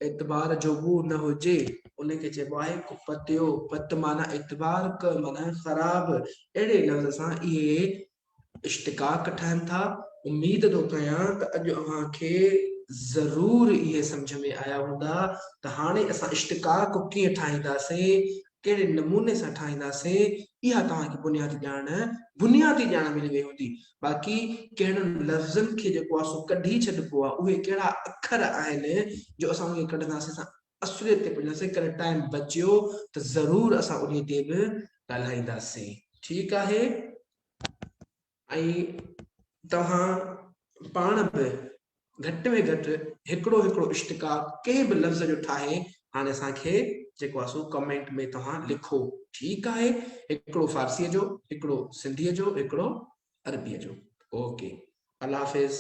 इतबार जोगू न हुजे उनखे चइबो आहे कुपतियो। पत माना इतबार, क माना ख़राब। अहिड़े लफ़्ज़ सां इहे इश्तिकाक ठहनि था। उम्मीद थो कयां त अॼु अव्हांखे ज़रूर इहे सम्झ में आया हूंदा त हाणे असां इश्तिकाक कीअं ठाहींदासीं, कहिड़े नमूने सां ठाहींदासीं, इहा तव्हांखे बुनियादी ॼाण मिली वई हूंदी। बाक़ी कहिड़नि लफ़्ज़नि खे जेको आहे सो कढी छॾिबो आहे, उहे कहिड़ा अखर आहिनि जो असां उहे कढंदासीं, असां असुलियत ते पढ़ंदासीं। कॾहिं टाइम बचियो त ज़रूर असां उन ते बि ॻाल्हाईंदासीं। ठीकु आहे, ऐं तव्हां पाण बि घटि में घटि हिकिड़ो हिकिड़ो इश्तिकाक कंहिं बि लफ़्ज़ जो ठाहे हाणे असांखे जेको आहे सो कमेंट में तव्हां लिखो। ठीकु आहे, हिकिड़ो फारसीअ जो, हिकिड़ो सिंधीअ जो, हिकिड़ो अरबीअ जो। ओके, अल्लाह हाफ़िज़।